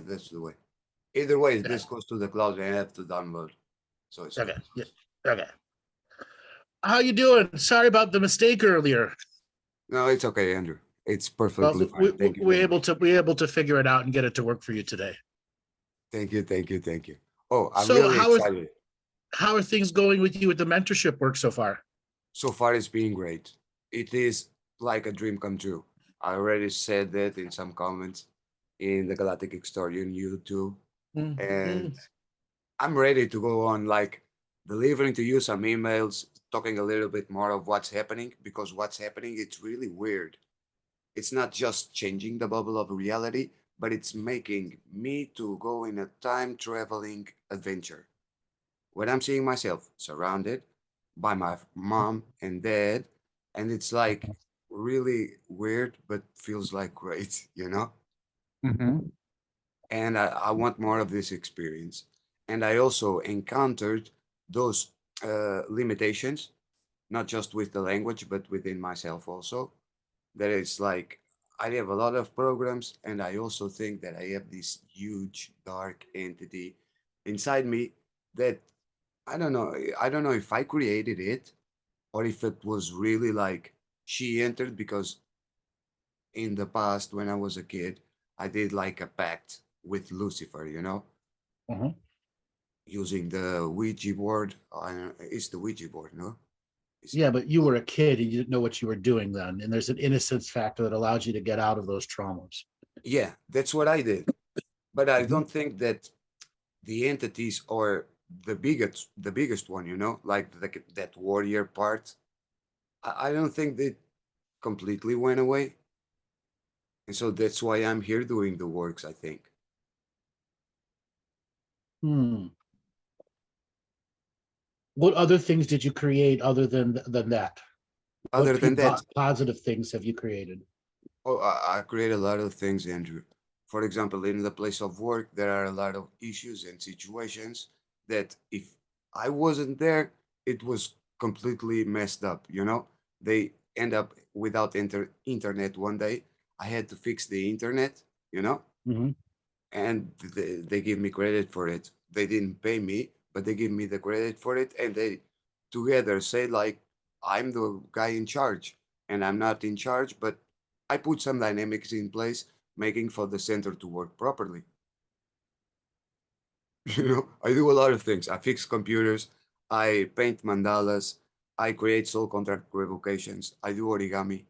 That's the way. Either way, Okay. this goes to the cloud and I have to download. So it's Okay. good. Yeah. Okay. How you doing? Sorry about the mistake earlier. No, it's okay, Andrew. It's Well, perfectly fine. Thank you we very much. we able to figure it out and get it to work for you today. Thank you, thank you, thank you. Oh, I'm So really excited. how are things going with you with the mentorship work so far? So far, it's been great. It is like a dream come true. I already said that in some comments in the Galactic story on YouTube, and Mhm. I'm ready to go on like delivering to you some emails, talking a little bit more of what's happening because what's happening it's really weird. It's not just changing the bubble of reality, but it's making me to go in a time traveling adventure when I'm seeing myself surrounded by my mom and dad, and it's like really weird, but feels like great, you know? Mhm. And I want more of this experience. And I also encountered those limitations, not just with the language, but within myself also. That it's like I have a lot of programs, and I also think that I have this huge dark entity inside me that I don't know. I don't know if I created it or if it was really like she entered because in the past when I was a kid, I did like a pact with Lucifer, you know, Mhm. using the Ouija board. It's the Ouija board, no? It's, Yeah, but you were a kid and you didn't know what you were doing then, and there's an innocence factor that allows you to get out of those traumas. yeah, that's what I did. But I Mhm. don't think that the entities are the biggest one, you know, like that warrior part. I don't think they completely went away. And so that's why I'm here doing the works, I think. Hmm. What other things did you create other than that? What Other than that, positive things have you created? oh, I create a lot of things, Andrew. For example, in the place of work, there are a lot of issues and situations that if I wasn't there, it was completely messed up. You know, they end up without internet one day. I had to fix the internet, you know, Mhm. and they give me credit for it. They didn't pay me, but they give me the credit for it, and they together say like I'm the guy in charge, and I'm not in charge, but I put some dynamics in place, making for the center to work properly. You know, I do a lot of things. I fix computers, I paint mandalas, I create soul contract revocations, I do origami.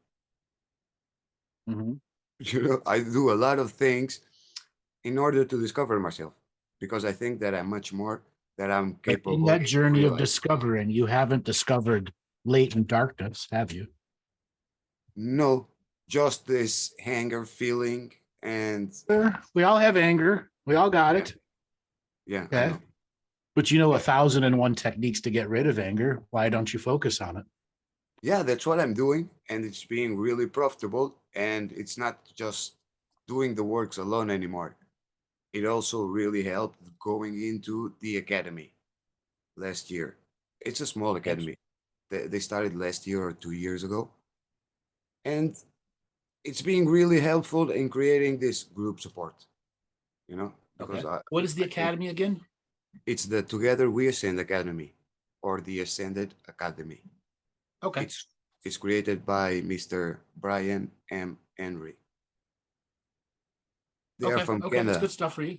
Mhm. You know, I do a lot of things in order to discover myself because I think that I'm much more that I'm But in capable that of journey of realizing. discovering, you haven't discovered latent darkness, have you? No, just this hanger feeling and We all have anger. We all got yeah, it. yeah, I Okay. know. But you know 1,001 techniques to get rid of anger. Why don't you focus on it? Yeah, that's what I'm doing, and it's being really profitable. And it's not just doing the works alone anymore. It also really helped going into the academy last year. It's a small Yes. academy. They started last year or 2 years ago, and it's being really helpful in creating this group support. You know, because Okay. I What is the I think academy again? it's the Together We Ascend Academy or the Ascended Academy. Okay. It's it's created by Mr. Brian M. Henry. They are Okay. from Okay. That's Canada. good stuff for you.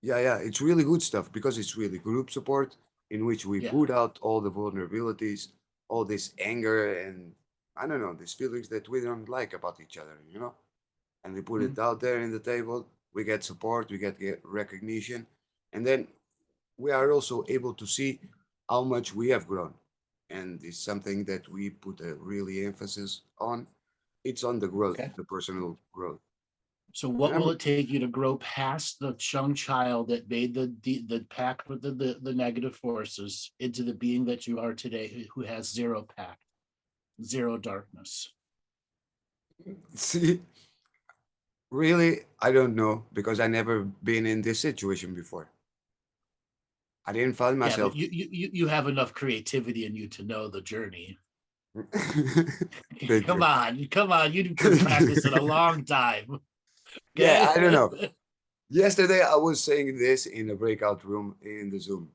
Yeah, yeah, it's really good stuff because it's really group support in which we Yeah. put out all the vulnerabilities, all this anger and I don't know, these feelings that we don't like about each other, you know? And we put Mhm. it out there in the table. We get support, we get recognition, and then we are also able to see how much we have grown. And it's something that we put a really emphasis on. It's on the growth, Okay. the personal growth. So And what will I'm it take you to grow past the young child that made the pact with the negative forces into the being that you are today, who has zero pact, zero darkness? see, really, I don't know because I never been in this situation before. I didn't find Yeah, but myself. you have enough creativity in you to know the journey. Thank you. Come on, you've been practicing a long time. Yeah, I don't Okay. know. Yesterday, I was saying this in a breakout room in the Zoom,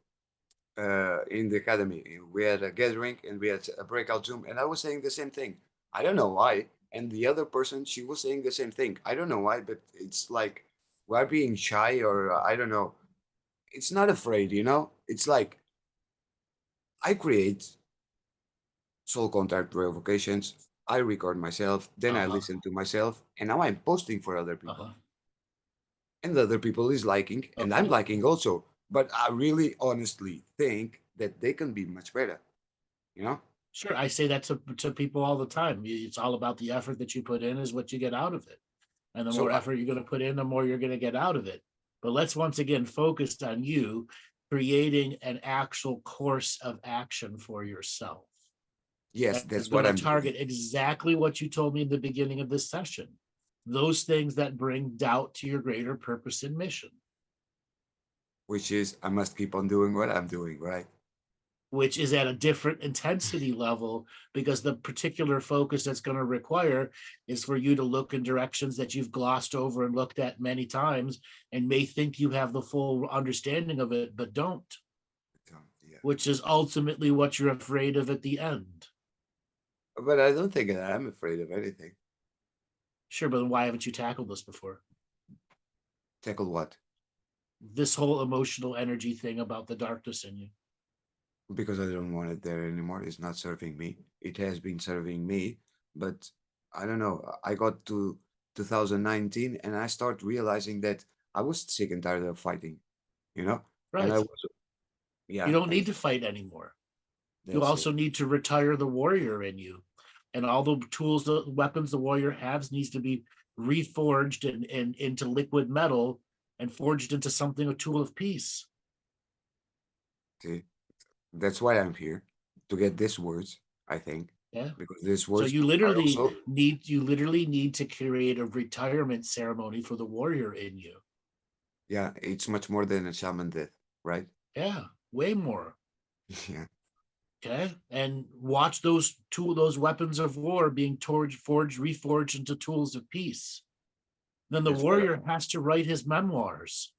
in the academy. We had a gathering and we had a breakout Zoom, and I was saying the same thing. I don't know why. And the other person, she was saying the same thing. I don't know why, but it's like we're being shy, or I don't know. It's not afraid, you know? It's like I create soul contact provocations. I record myself, then I Uh-huh. listen to myself, and now I'm posting for other people. Uh-huh. And the other people is liking, and I'm Okay. liking also. But I really honestly think that they can be much better, you know? Sure. I say that to people all the time. It's all about the effort that you put in is what you get out of it. And the So more effort you're going to put in, the more you're going to get out of it. But let's once again focus on you creating an actual course of action for yourself. yes, That's that's going what to I'm doing, target exactly what you told me in the beginning of this session. Those things that bring doubt to your greater purpose and mission, which is I must keep on doing what I'm doing, right? which is at a different intensity level because the particular focus that's going to require is for you to look in directions that you've glossed over and looked at many times and may think you have the full understanding of it, but don't, Yeah. which is ultimately what you're afraid of at the end. But I don't think that I'm afraid of anything. Sure, but why haven't you tackled this before? Tackle what? This whole emotional energy thing about the darkness in you. Because I don't want it there anymore. It's not serving me. It has been serving me, but I don't know. I got to 2019 and I start realizing that I was sick and tired of fighting, you know? And I Right. was, You yeah, don't and need to fight anymore. You that's it. also need to retire the warrior in you. And all the tools, the weapons the warrior has needs to be reforged and into liquid metal and forged into something, a tool of peace. See, that's why I'm here to get these words, I think, Yeah. because these So words are also, you literally need to create a retirement ceremony for the warrior in you. yeah, it's much more than a shaman death, right? Yeah, way more. Yeah, Okay. And watch those weapons of war being forged, reforged into tools of peace. Then the that's what warrior has to write his memoirs.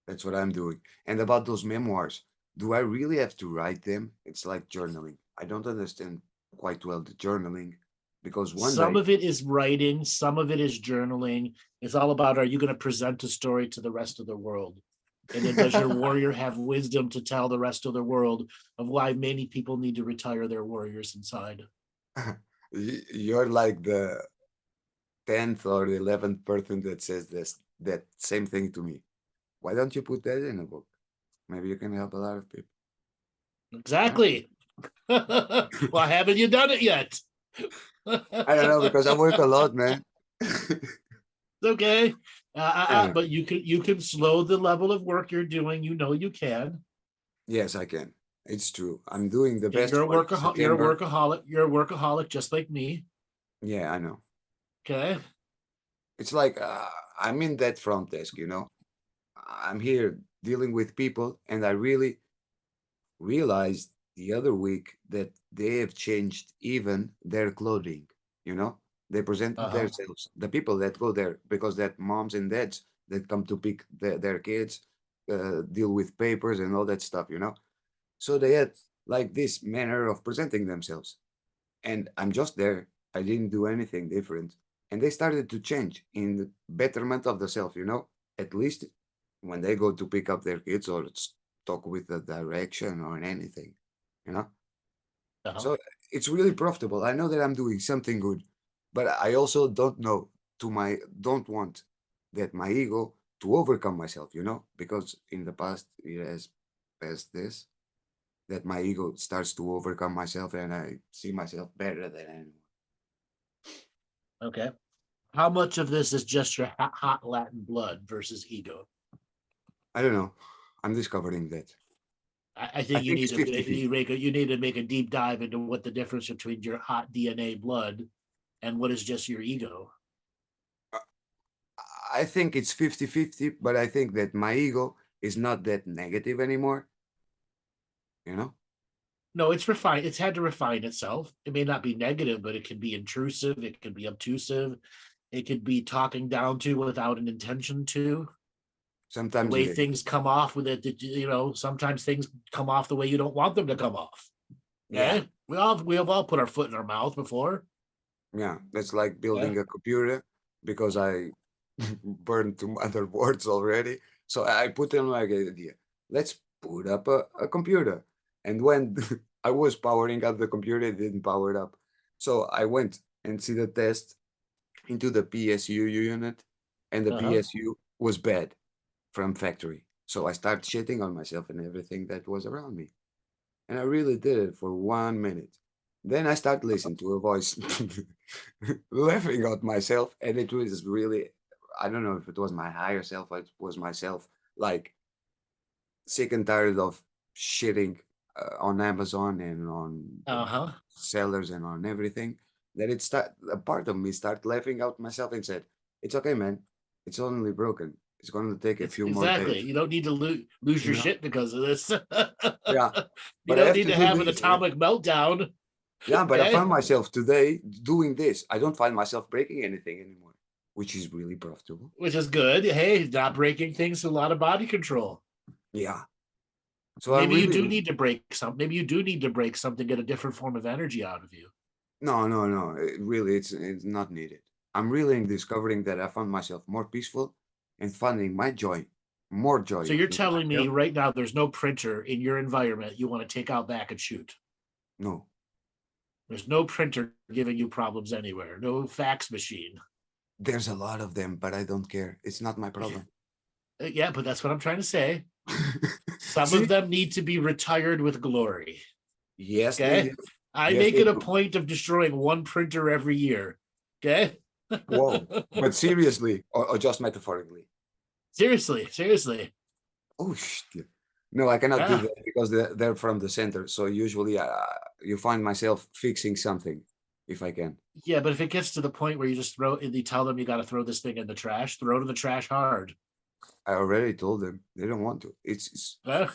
that's what I'm doing. And about those memoirs, do I really have to write them? It's like journaling. I don't understand quite well the journaling because one Some day, of it is writing, some of it is journaling. It's all about, are you going to present a story to the rest of the world? And then does your warrior have wisdom to tell the rest of the world of why many people need to retire their warriors inside? you're like the 10th or the 11th person that says this that same thing to me. Why don't you put that in a book? Maybe you can help a lot of people. Yeah. Exactly. Well, haven't you done it yet? I don't know because I work a lot, man. Okay. Yeah. But you can slow the level of work you're doing. You know you can. Yes, I can. It's true. I'm doing the Okay, best for September. You're a workaholic, just like me. Yeah, I know. Okay. It's like I'm in that front desk, you know. I'm here dealing with people, and I really realized the other week that they have changed even their clothing. You know, they present Uh-huh. themselves, the people that go there, because that moms and dads that come to pick their kids, deal with papers and all that stuff. You know, so they had like this manner of presenting themselves, and I'm just there. I didn't do anything different, and they started to change in the betterment of the self. You know, at least when they go to pick up their kids or talk with the direction or anything, you know. Uh-huh. So it's really profitable. I know that I'm doing something good, but I also don't want that my ego to overcome myself, you know, because in the past it has passed this that my ego starts to overcome myself and I see myself better than anyone. Okay. How much of this is just your hot Latin blood versus ego? I don't know. I'm discovering that. I I think think it's 50-50. you need to make a deep dive into what the difference between your hot DNA blood and what is just your ego. I think it's 50-50, but I think that my ego is not that negative anymore, you know? No, it's refined. It's had to refine itself. It may not be negative, but it can be intrusive. It can be obtrusive. It could be talking down to without an intention to. The Sometimes way it is. things come off with it, sometimes things come off the way you don't want them to come off. Yeah, Okay, we have all put our foot in our mouth before. yeah. That's like Yeah. building a computer because I burned two motherboards already. So I put in like idea. Let's put up a computer. And when I was powering up the computer, it didn't power it up. So I went and see the test into the PSU unit, and the Uh-huh. PSU was bad from factory. So I started shitting on myself and everything that was around me. And I really did it for 1 minute. Then I started listening to a voice laughing at myself, and it was really, I don't know if it was my higher self or it was myself, like sick and tired of shitting on Amazon and on the Uh-huh. sellers and on everything. That a part of me started laughing out myself and said, "It's okay, man. It's only broken. It's going to take a It's few more exactly. days." You don't need to lose You your know? shit because of this. Yeah. You But I don't have need to to do have an this. atomic meltdown. Yeah, but I Okay. found myself today doing this. I don't find myself breaking anything anymore, which is really profitable. Which is good. Hey, not breaking things, a lot of body control. Yeah. So I Maybe you really, do need to break something. Maybe you do need to break something, get a different form of energy out of you. no, no, no. Really, it's not needed. I'm really discovering that I found myself more peaceful and finding my joy, more So joy you're in telling me myself. right now there's no printer in your environment you want to take out back and shoot. No, There's no printer giving you problems anywhere. No fax machine. there's a lot of them, but I don't care. It's not my problem. Yeah, but that's what I'm trying to say. Some of See? them need to be retired with glory. Yes, they Okay. do. I Yes, make they it a do. point of destroying one printer every year. Okay. Whoa. But seriously, or just metaphorically. Seriously, seriously. Oh shit. No, I cannot do Yeah. that because they're from the center. So usually you find myself fixing something if I can. Yeah, but if it gets to the point where you tell them you got to throw this thing in the trash, throw it in the trash hard. I already told them they don't want to. Uh,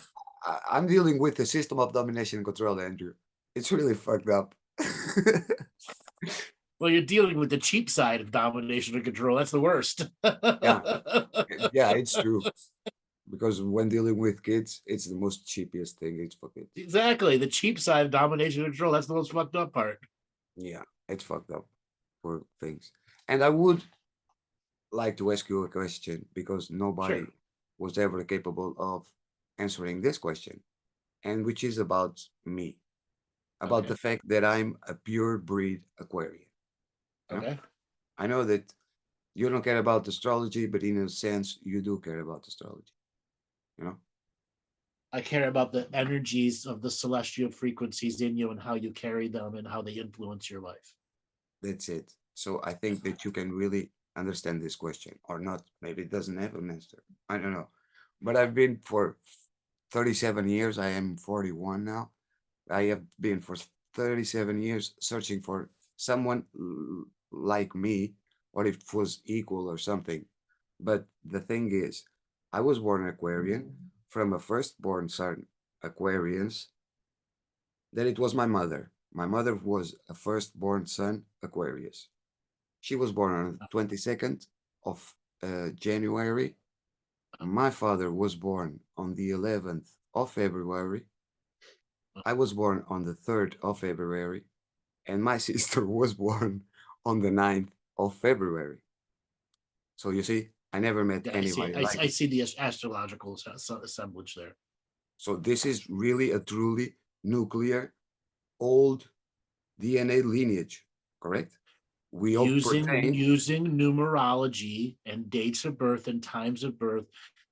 I'm dealing with a system of domination and control, Andrew. It's really fucked up. well, you're dealing with the cheap side of domination and control. That's the worst. Yeah, yeah, it's true. Because when dealing with kids, it's the most cheapest thing. It's for kids. Exactly. The cheap side of domination and control. That's the most fucked up part. Yeah, it's fucked up for things. And I would like to ask you a question because Sure. nobody was ever capable of answering this question, and which is about me, about the Okay. fact that I'm a pure breed Aquarian. You know, Okay. I know that you don't care about astrology, but in a sense, you do care about astrology. You know, I care about the energies of the celestial frequencies in you and how you carry them and how they influence your life. that's it. So I think that you can really understand this question or not. Maybe it doesn't have an answer. I don't know. But I've been for 37 years. I am 41 now. I have been for 37 years searching for someone like me, or if it was equal or something. But the thing is, I was born Aquarian from a firstborn son, Aquarians, that it was my mother. My mother was a firstborn son, Aquarius. She was born on the 22nd of January. My father was born on the 11th of February. I was born on the 3rd of February, and my sister was born on the 9th of February. So you see, I never met Yeah, I see. anybody like I it. see the astrological assemblage there. So this is really a truly nuclear old DNA lineage, correct? We all Using pertain. using numerology and dates of birth and times of birth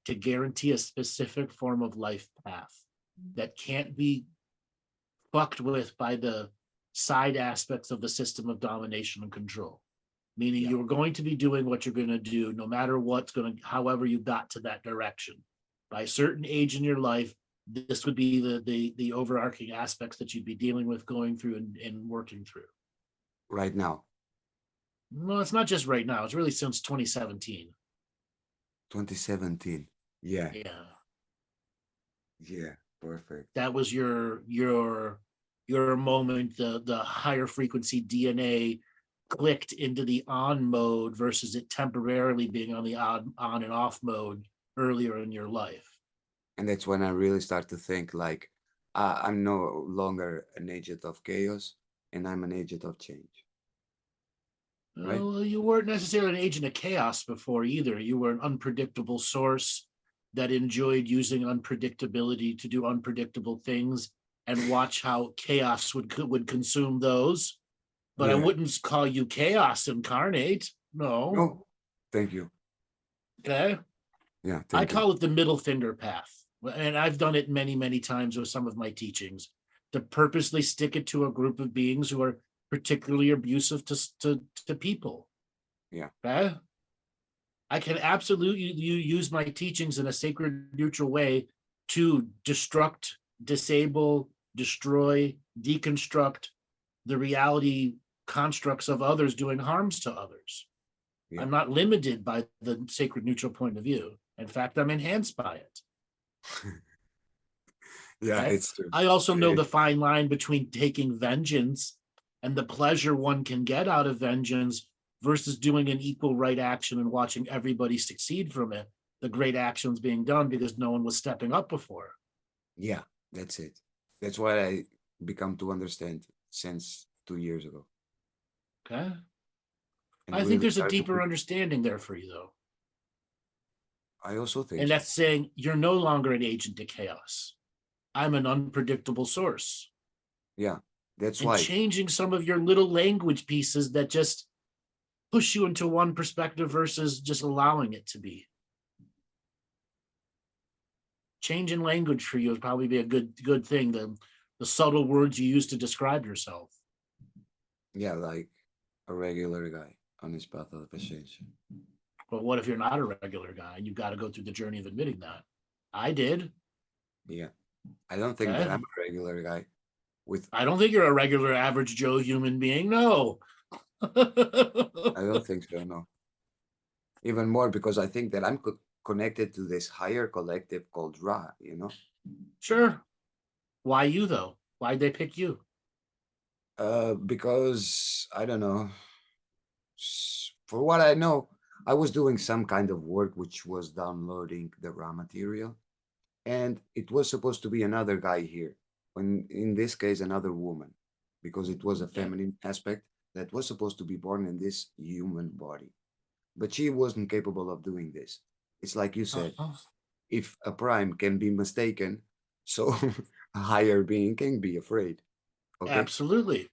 to guarantee a specific form of life path that can't be fucked with by the side aspects of the system of domination and control. Meaning Yeah, you're going to be doing what you're going to do no matter what's going to, however you got to that direction. By a certain age in your life, this would be the overarching aspects that you'd be dealing with, going through and working through. right now, Well, it's not just right now, it's really since 2017. 2017. Yeah, Yeah. yeah, perfect. That was your moment, the higher frequency DNA clicked into the on mode versus it temporarily being on the on and off mode earlier in your life. And that's when I really start to think like, I'm no longer an agent of chaos, and I'm an agent of change, right? Well, you weren't necessarily an agent of chaos before either. You were an unpredictable source that enjoyed using unpredictability to do unpredictable things and watch how chaos would consume those. But I Yeah. wouldn't call you chaos incarnate. No. No, thank you. Okay. Yeah, I thank you. call it the middle finger path. And I've done it many, many times with some of my teachings to purposely stick it to a group of beings who are particularly abusive to people. Yeah. Okay. I can absolutely use my teachings in a sacred, neutral way to destruct, disable, destroy, deconstruct the reality constructs of others doing harms to others. Yeah. I'm not limited by the sacred, neutral point of view. In fact, I'm enhanced by it. Yeah, Okay. it's true. I also know Eh, the fine line between taking vengeance and the pleasure one can get out of vengeance versus doing an equal right action and watching everybody succeed from it. The great actions being done because no one was stepping up before. Yeah, that's it. That's what I become to understand since 2 years ago, Okay. and I think really there's a start to deeper put. understanding there for you, though. I also think And so. that's saying you're no longer an agent of chaos. I'm an unpredictable source. Yeah, that's And why. changing some of your little language pieces that just push you into one perspective versus just allowing it to be. Changing language for you would probably be a good thing. The subtle words you use to describe yourself. Yeah, like a regular guy on his path of ascension. But what if you're not a regular guy and you've got to go through the journey of admitting that? I did. Yeah, I don't think that Okay. I'm a regular guy. With I don't think you're a regular average Joe human being. No. I don't think so. No, even more because I think that I'm connected to this higher collective called Ra. Sure. Why you though? Why'd they pick you? Because I don't know. For what I know, I was doing some kind of work which was downloading the raw material, and it was supposed to be another guy here, when in this case another woman, because it was a Yeah. feminine aspect that was supposed to be born in this human body, but she wasn't capable of doing this. It's like you said, Uh-huh. if a prime can be mistaken, so a higher being can be afraid. Okay. Absolutely.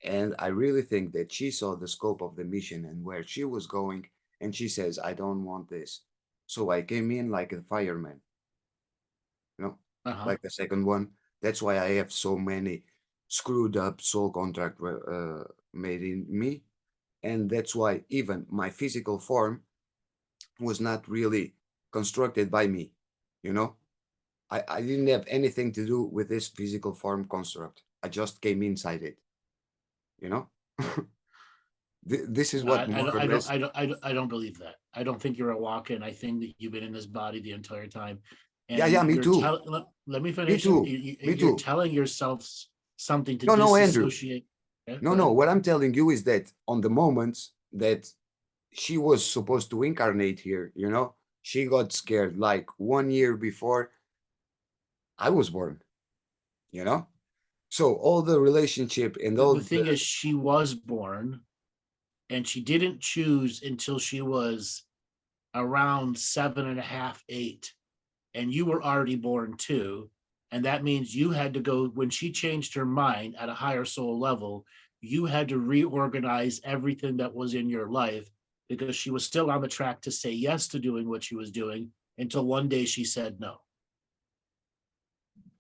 And I really think that she saw the scope of the mission and where she was going, and she says, I don't want this. So I came in like a fireman, you know, Uh-huh. like the second one. That's why I have so many screwed up soul contract made in me. And that's why even my physical form was not really constructed by me, you know? I didn't have anything to do with this physical form construct. I just came inside it, you know? This is what more or less. I don't believe that. I don't think you're a walk-in. I think that you've been in this body the entire time, Yeah, and yeah, me you're too. telling. Let me Me finish. too. Me You're too. telling yourself something to No, no, Andrew. disassociate. Yeah, No, go no. ahead. What I'm telling you is that on the moments that she was supposed to incarnate here, she got scared like 1 year before I was born, you know? So all the relationship and The all thing is, she was born, and she didn't choose until she was around 7.5, 8, and you were already born too. And that means you had to go, when she changed her mind at a higher soul level, you had to reorganize everything that was in your life because she was still on the track to say yes to doing what she was doing until one day she said no.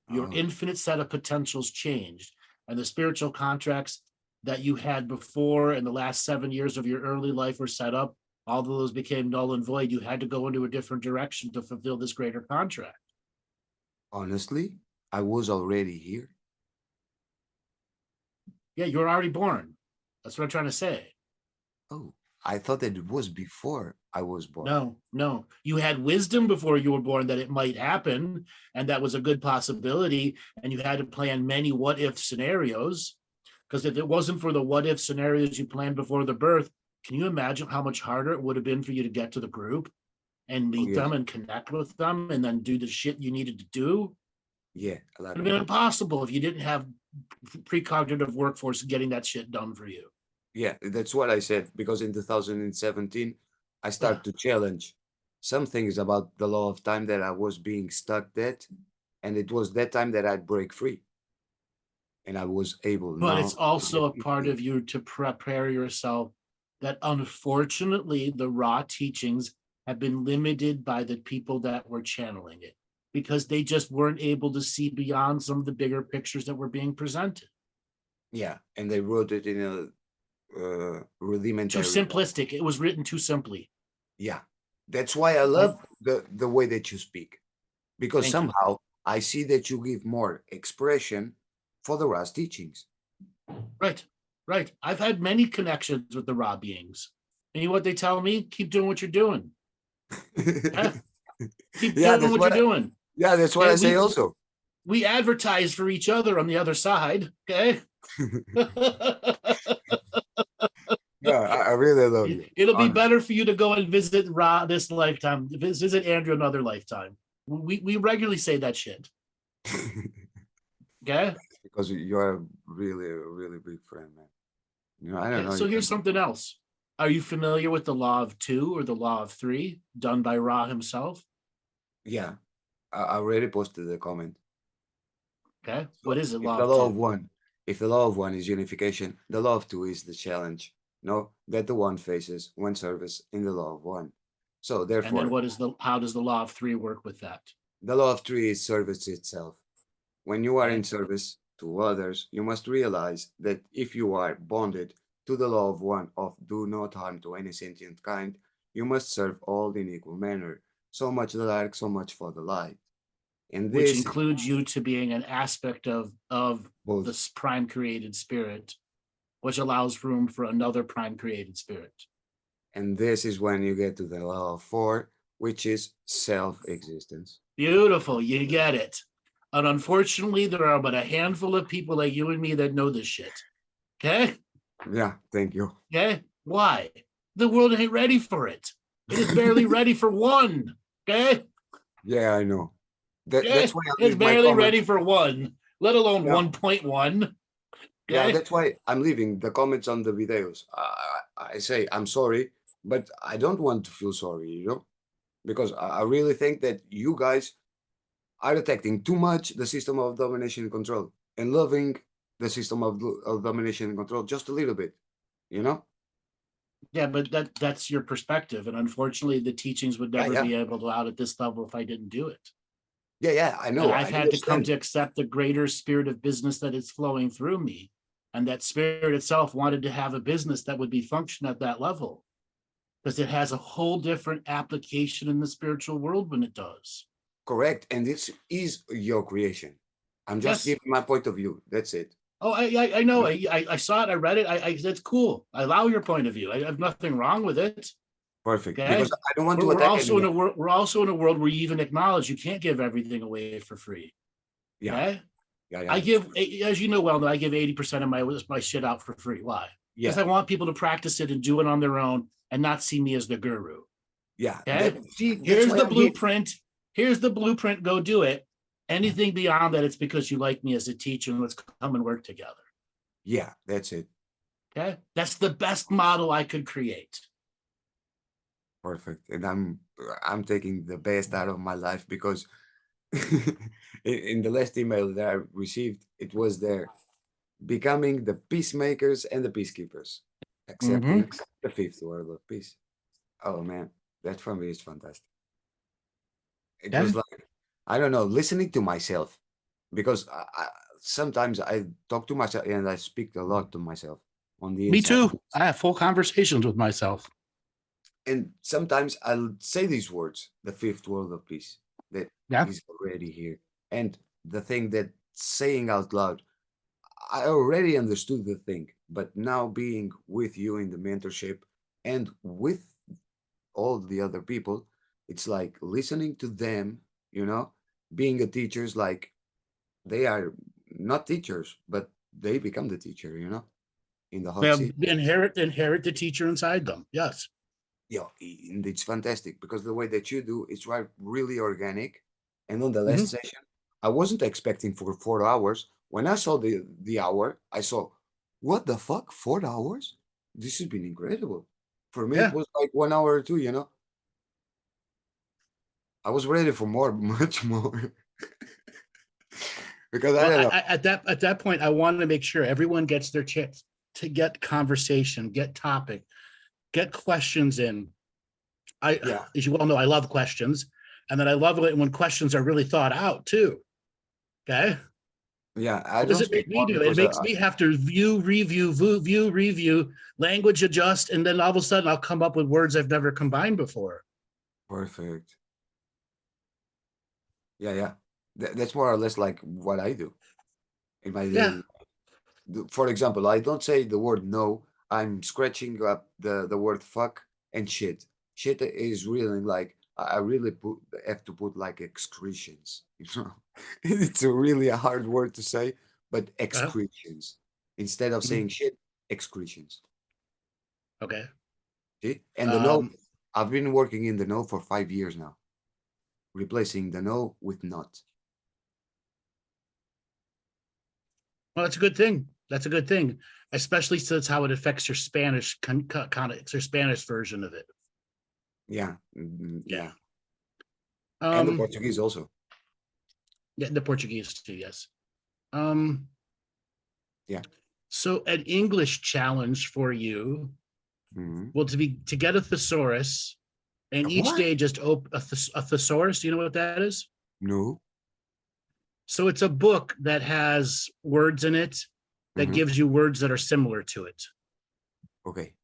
Your oh, infinite set of potentials changed, and the spiritual contracts that you had before in the last 7 years of your early life were set up. All of those became null and void. You had to go into a different direction to fulfill this greater contract. honestly, I was already here. Yeah, you were already born. That's what I'm trying to say. Oh, I thought that it was before I was born. No, no. You had wisdom before you were born that it might happen, and that was a good possibility. And you had to plan many what if scenarios. Because if it wasn't for the what if scenarios you planned before the birth, can you imagine how much harder it would have been for you to get to the group? and Oh meet yes. them and connect with them and then do the shit you needed to do. Yeah, I It would like have that. been impossible if you didn't have precognitive workforce getting that shit done for you. Yeah, that's what I said because in 2017 I Yeah. start to challenge some things about the law of time that I was being stuck at, and it was that time that I'd break free, and I was able But it's now to also get a these part things. of you to prepare yourself that unfortunately the raw teachings have been limited by the people that were channeling it because they just weren't able to see beyond some of the bigger pictures that were being presented. Yeah, and they wrote it in a Too rudimentary way. simplistic. It was written too simply. Yeah, that's why I Right? love the way that you speak because Thank you. somehow I see that you give more expression for the Ras teachings. Right. Right. I've had many connections with the raw beings. And you know what they tell me? Keep doing what you're doing. Yeah. Keep Yeah, doing that's what you're what I, doing. Yeah, that's what Okay. I say also. We advertise for each other on the other side. Okay. Yeah, I really love you, It'll be honestly. better for you to go and visit Ra this lifetime, visit Andrew another lifetime. We regularly say that shit. Okay. Because you're a really big friend, man. You know, I don't Okay. know So you. here's something else. Are you familiar with the law of two or the law of three done by Ra himself? Yeah, I already posted a comment. Okay. So What is the if law the of law of two? one, if the law of one is unification, the law of two is the challenge. No, that the one faces when service in the law of one. So And then therefore, what is the how does the law of three work with that? the law of three is service itself. When you are in Okay. service to others, you must realize that if you are bonded to the law of one of do not harm to any sentient kind, you must serve all in equal manner. So much the dark, so much for the light. And Which this is includes you to being an aspect of both, this prime created spirit, which allows room for another prime created spirit. and this is when you get to the law of four, which is self-existence. Beautiful, you get it. And unfortunately, there are but a handful of people like you and me that know this shit. Okay? Yeah, thank you. Okay? Why? The world ain't ready for it. It is barely ready for one. Okay? Yeah, I know. That's Okay? why I It's leave my barely ready comments. for one, let alone Yeah, 1.1. yeah, Okay? that's why I'm leaving the comments on the videos. I say I'm sorry, but I don't want to feel sorry, you know, because I really think that you guys are detecting too much the system of domination and control and loving the system of domination and control just a little bit, you know? Yeah, but that's your perspective. And unfortunately, the teachings would Yeah, never yeah, be able to out at this level if I didn't do it. yeah, yeah. I And know. I've I had to come understand. to accept the greater spirit of business that is flowing through me. And that spirit itself wanted to have a business that would be function at that level because it has a whole different application in the spiritual world when it does. Correct. And this is your creation. I'm just Yes. giving my point of view. That's it. Oh, I know. No? I saw it. I read it. I that's cool. I allow your point of view. I have nothing wrong with it. Perfect. Because Okay. I don't want We're, to we're attack also in anyone. a world. We're also in a world where you even acknowledge you can't give everything away for free. Yeah. Okay. Yeah, yeah. I It's give, true. as you know well, I give 80% of my shit out for free. Why? Because Yeah. I want people to practice it and do it on their own and not see me as the guru. Yeah. Okay. That's Here's why the I'm here. blueprint. Here's the blueprint. Go do it. Anything beyond that, it's because you like me as a teacher and let's come and work together. Yeah, that's it. Okay. That's the best model I could create. Perfect. And I'm taking the best out of my life because in the last email that I received, it was there becoming the peacemakers and the peacekeepers, Mm-hmm. accepting the fifth word of peace. Oh man, that for me is fantastic. It Okay. was like, I don't know, listening to myself because sometimes I talk too much and I speak a lot to myself on the Me inside. too. I have full conversations with myself. And sometimes I'll say these words, the fifth world of peace, that Yeah. is already here. And the thing that saying out loud, I already understood the thing, but now being with you in the mentorship and with all the other people, it's like listening to them, you know, being a teacher is like they are not teachers, but they become the teacher, you know, in the hot They seat. inherit the teacher inside them. Yes. yeah, and it's fantastic because the way that you do it's right really organic. And on the last Mhm. session, I wasn't expecting for 4 hours. When I saw the hour, I saw, what the fuck, 4 hours? This has been incredible. For me, it Yeah. was like 1 hour or two, you know. I was ready for more, much more, because I Well, don't know. at that point, I want to make sure everyone gets their chance to get conversation, get topic, get questions in. I, Yeah, as you well know, I love questions, and then I love it when questions are really thought out too. Okay. yeah. I What does don't it speak make me more do? It because makes me have to view, review, language adjust, and then all of a sudden I'll come up with words I've never combined before. perfect. Yeah, yeah. That's more or less like what I do in my Yeah. daily. For example, I don't say the word no. I'm scratching up the word fuck and shit. Shit is really like I really have to put like excretions. You know, it's a really a hard word to say, but Uh-huh. excretions instead of Mhm. saying shit, excretions. Okay. See? And the no, Um, I've been working in the no for 5 years now, replacing the no with not. well, that's a good thing. That's a good thing, especially since how it affects your Spanish kind of your Spanish version of it. Yeah, Yeah. yeah, and the Um, Portuguese also. yeah, the Portuguese too, yes. Um, Yeah. so an English challenge for you Mhm. will to get a thesaurus and each What? day just a thesaurus. Do you know what that is? No. So it's a book that has words in it that Mhm. gives you words that are similar to it. Okay.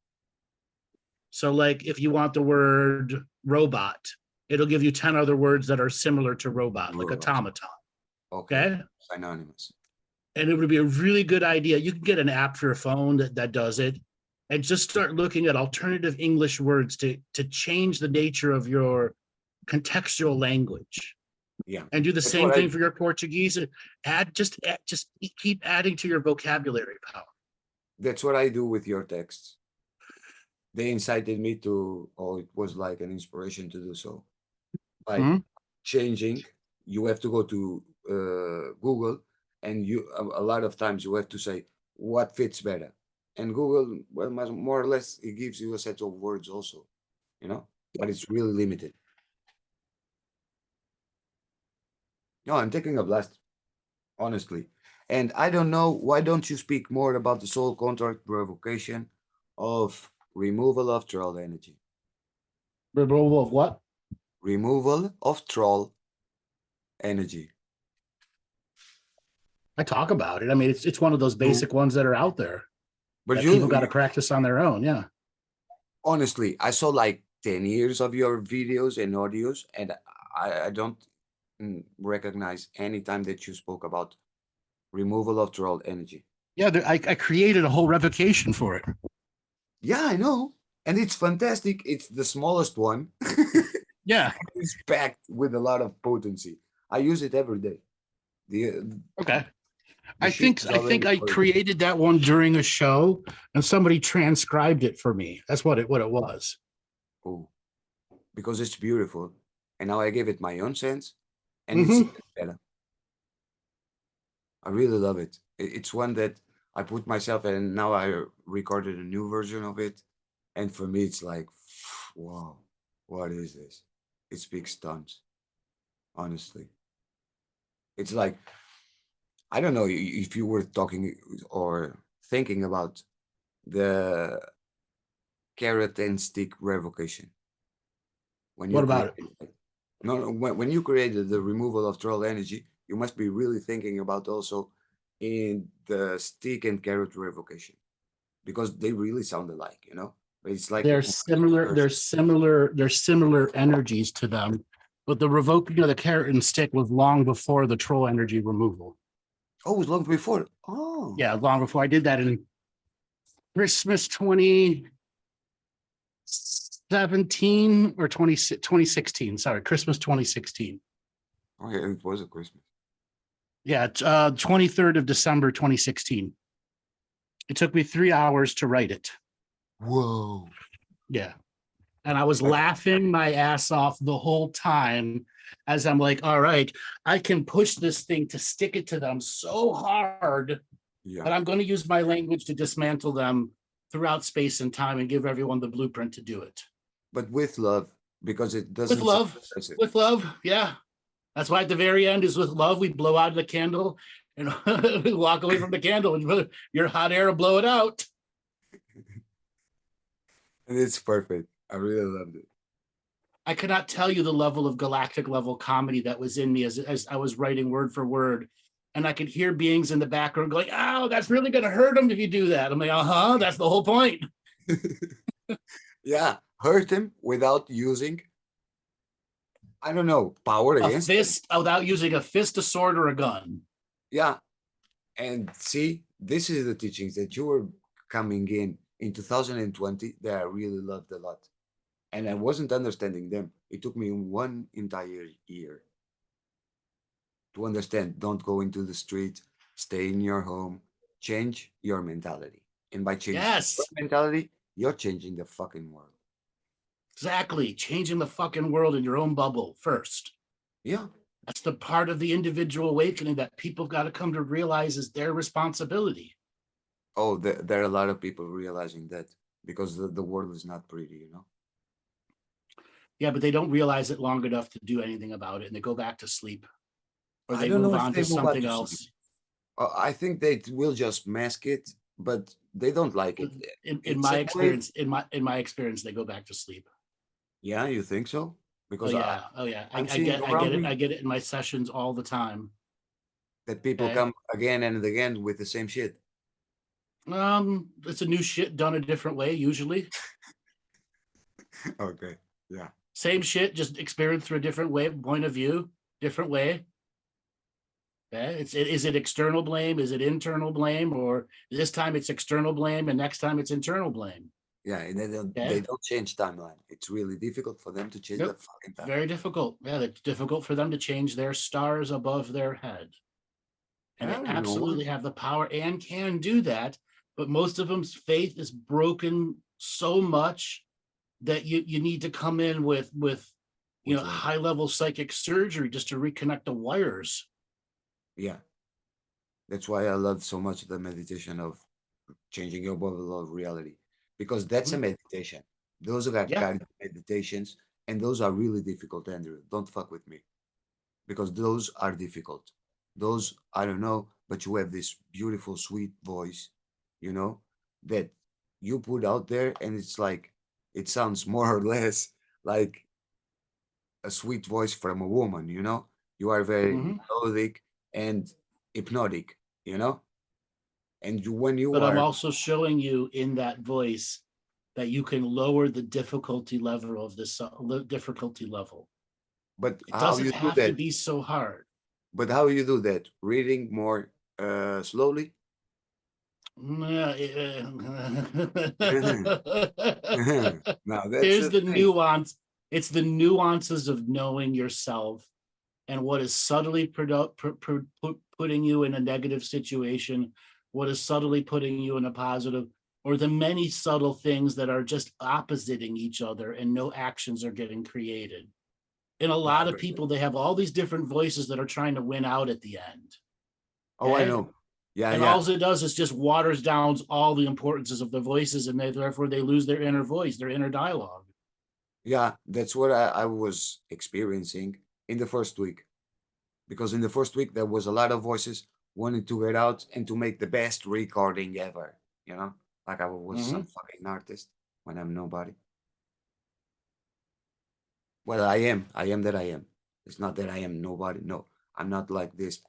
So, like if you want the word robot, it'll give you 10 other words that are similar to robot, like Robot. automaton. Okay. Okay. Synonymous. And it would be a really good idea. You can get an app for your phone that does it and just start looking at alternative English words to change the nature of your contextual language. Yeah. And do the That's same what thing I for your Portuguese. Just keep adding to your vocabulary power. that's what I do with your texts. They incited me to, or it was like an inspiration to do so. By Mhm. changing, you have to go to Google, and a lot of times you have to say what fits better. And Google, well, more or less, it gives you a set of words also, you know, but it's really limited. No, I'm taking a blast, honestly. And I don't know, why don't you speak more about the soul contract revocation of removal of troll energy? Removal of what? Removal of troll energy. I talk about it. I mean, it's one of those You, basic ones that are out there but that people got to you, practice on their own. Yeah. honestly, I saw like 10 years of your videos and audios, and I don't recognize any time that you spoke about removal of troll energy. Yeah. I created a whole revocation for it. Yeah, I know. And it's fantastic. It's the smallest one. Yeah. It's packed with a lot of potency. I use it every day. The Okay. the sheet is I already think I perfect. created that one during a show and somebody transcribed it for me. That's what it was. Oh, because it's beautiful. And now I give it my own sense, and it's Mm-hmm. even better. I really love it. It's one that I put myself in, and now I recorded a new version of it. And for me, it's like, wow, what is this? It speaks tons, honestly. It's like, I don't know if you were talking or thinking about the carrot and stick revocation when you What about it? created it. No, no, when you created the removal of troll energy, you must be really thinking about also in the stick and carrot revocation because they really sound alike, you know? But it's like They're vice similar. versa. There's similar energies to them. But the revoking of the carrot and stick was long before the troll energy removal. Oh, it was long before. Oh, Yeah, long before I did that in Christmas 2017 or 2016. Sorry, Christmas 2016. okay, it was a Christmas. Yeah, 23rd of December 2016. It took me 3 hours to write it. Whoa. Yeah. And I was laughing my ass off the whole time as I'm like, all right, I can push this thing to stick it to them so hard Yeah, that I'm going to use my language to dismantle them throughout space and time and give everyone the blueprint to do it. but with love, because it With doesn't sound love, aggressive. with love. Yeah. That's why at the very end is with love. We blow out the candle and we walk away from the candle and your hot air will blow it out. And it's perfect. I really loved it. I cannot tell you the level of galactic level comedy that was in me as I was writing word for word. And I could hear beings in the background going, oh, that's really going to hurt them if you do that. I'm like, that's the whole point. Yeah, hurt him without using, I don't know, power A against him. fist without using a fist, a sword, or a gun. Yeah, and see, this is the teachings that you were coming in 2020 that I really loved a lot. And I wasn't understanding them. It took me one entire year to understand. Don't go into the street, stay in your home, change your mentality. And by changing your Yes, mentality, you're changing the fucking world. exactly. Changing the fucking world in your own bubble first. Yeah. That's the part of the individual awakening that people got to come to realize is their responsibility. Oh, there are a lot of people realizing that because the world is not pretty, you know? Yeah, but they don't realize it long enough to do anything about it, and they go back to sleep or I they don't know move if on they to move out something to sleep. else. I think they will just mask it, but they don't like it. In It's a my way. experience, in my experience, they go back to sleep. Yeah, you think so? Oh Because yeah, oh yeah. I'm I seeing get I around get it. me I get it in my sessions all the time. that people Okay. come again and again with the same shit. It's a new shit done a different way, usually. Okay. Yeah. Same shit, just experienced through a different way, point of view, different way. Okay. Is it external blame? Is it internal blame? Or this time it's external blame and next time it's internal blame. Yeah, and they Okay. don't change timeline. It's really difficult for them to change the Nope. fucking It's very timeline. difficult. Yeah, it's difficult for them to change their stars above their head. And I they don't know why. absolutely have the power and can do that. But most of them's faith is broken so much that you need to come in with With love. high level psychic surgery just to reconnect the wires. Yeah. That's why I love so much the meditation of changing your bubble of reality. Because that's a Mhm. meditation. Those are Yeah. guided meditations, and those are really difficult, Andrew. Don't fuck with me. Because those are difficult. Those, I don't know, but you have this beautiful, sweet voice, you know, that you put out there, and it's like, it sounds more or less like a sweet voice from a woman, you know? You are very Hmm. melodic and hypnotic, you know? And when you But I'm are, also showing you in that voice that you can lower the difficulty level of this difficulty level. but It how doesn't you do have to that? be so hard. But how you do that? Reading more slowly? Now that's Here's the the thing. nuance. It's the nuances of knowing yourself and what is subtly putting you in a negative situation, what is subtly putting you in a positive, or the many subtle things that are just oppositing each other and no actions are getting created. In a Yeah, lot of perfect. people, they have all these different voices that are trying to win out at the end. Oh, I Okay. know. Yeah, And yeah, all it does is just waters down all the importances of the voices, and therefore they lose their inner voice, their inner dialogue. yeah. That's what I was experiencing in the first week. Because in the first week, there was a lot of voices wanting to get out and to make the best recording ever, you know? Like I was some Mm-hmm. fucking artist when I'm nobody. Well, I am. I am that I am. It's not that I am nobody. No, I'm not like this,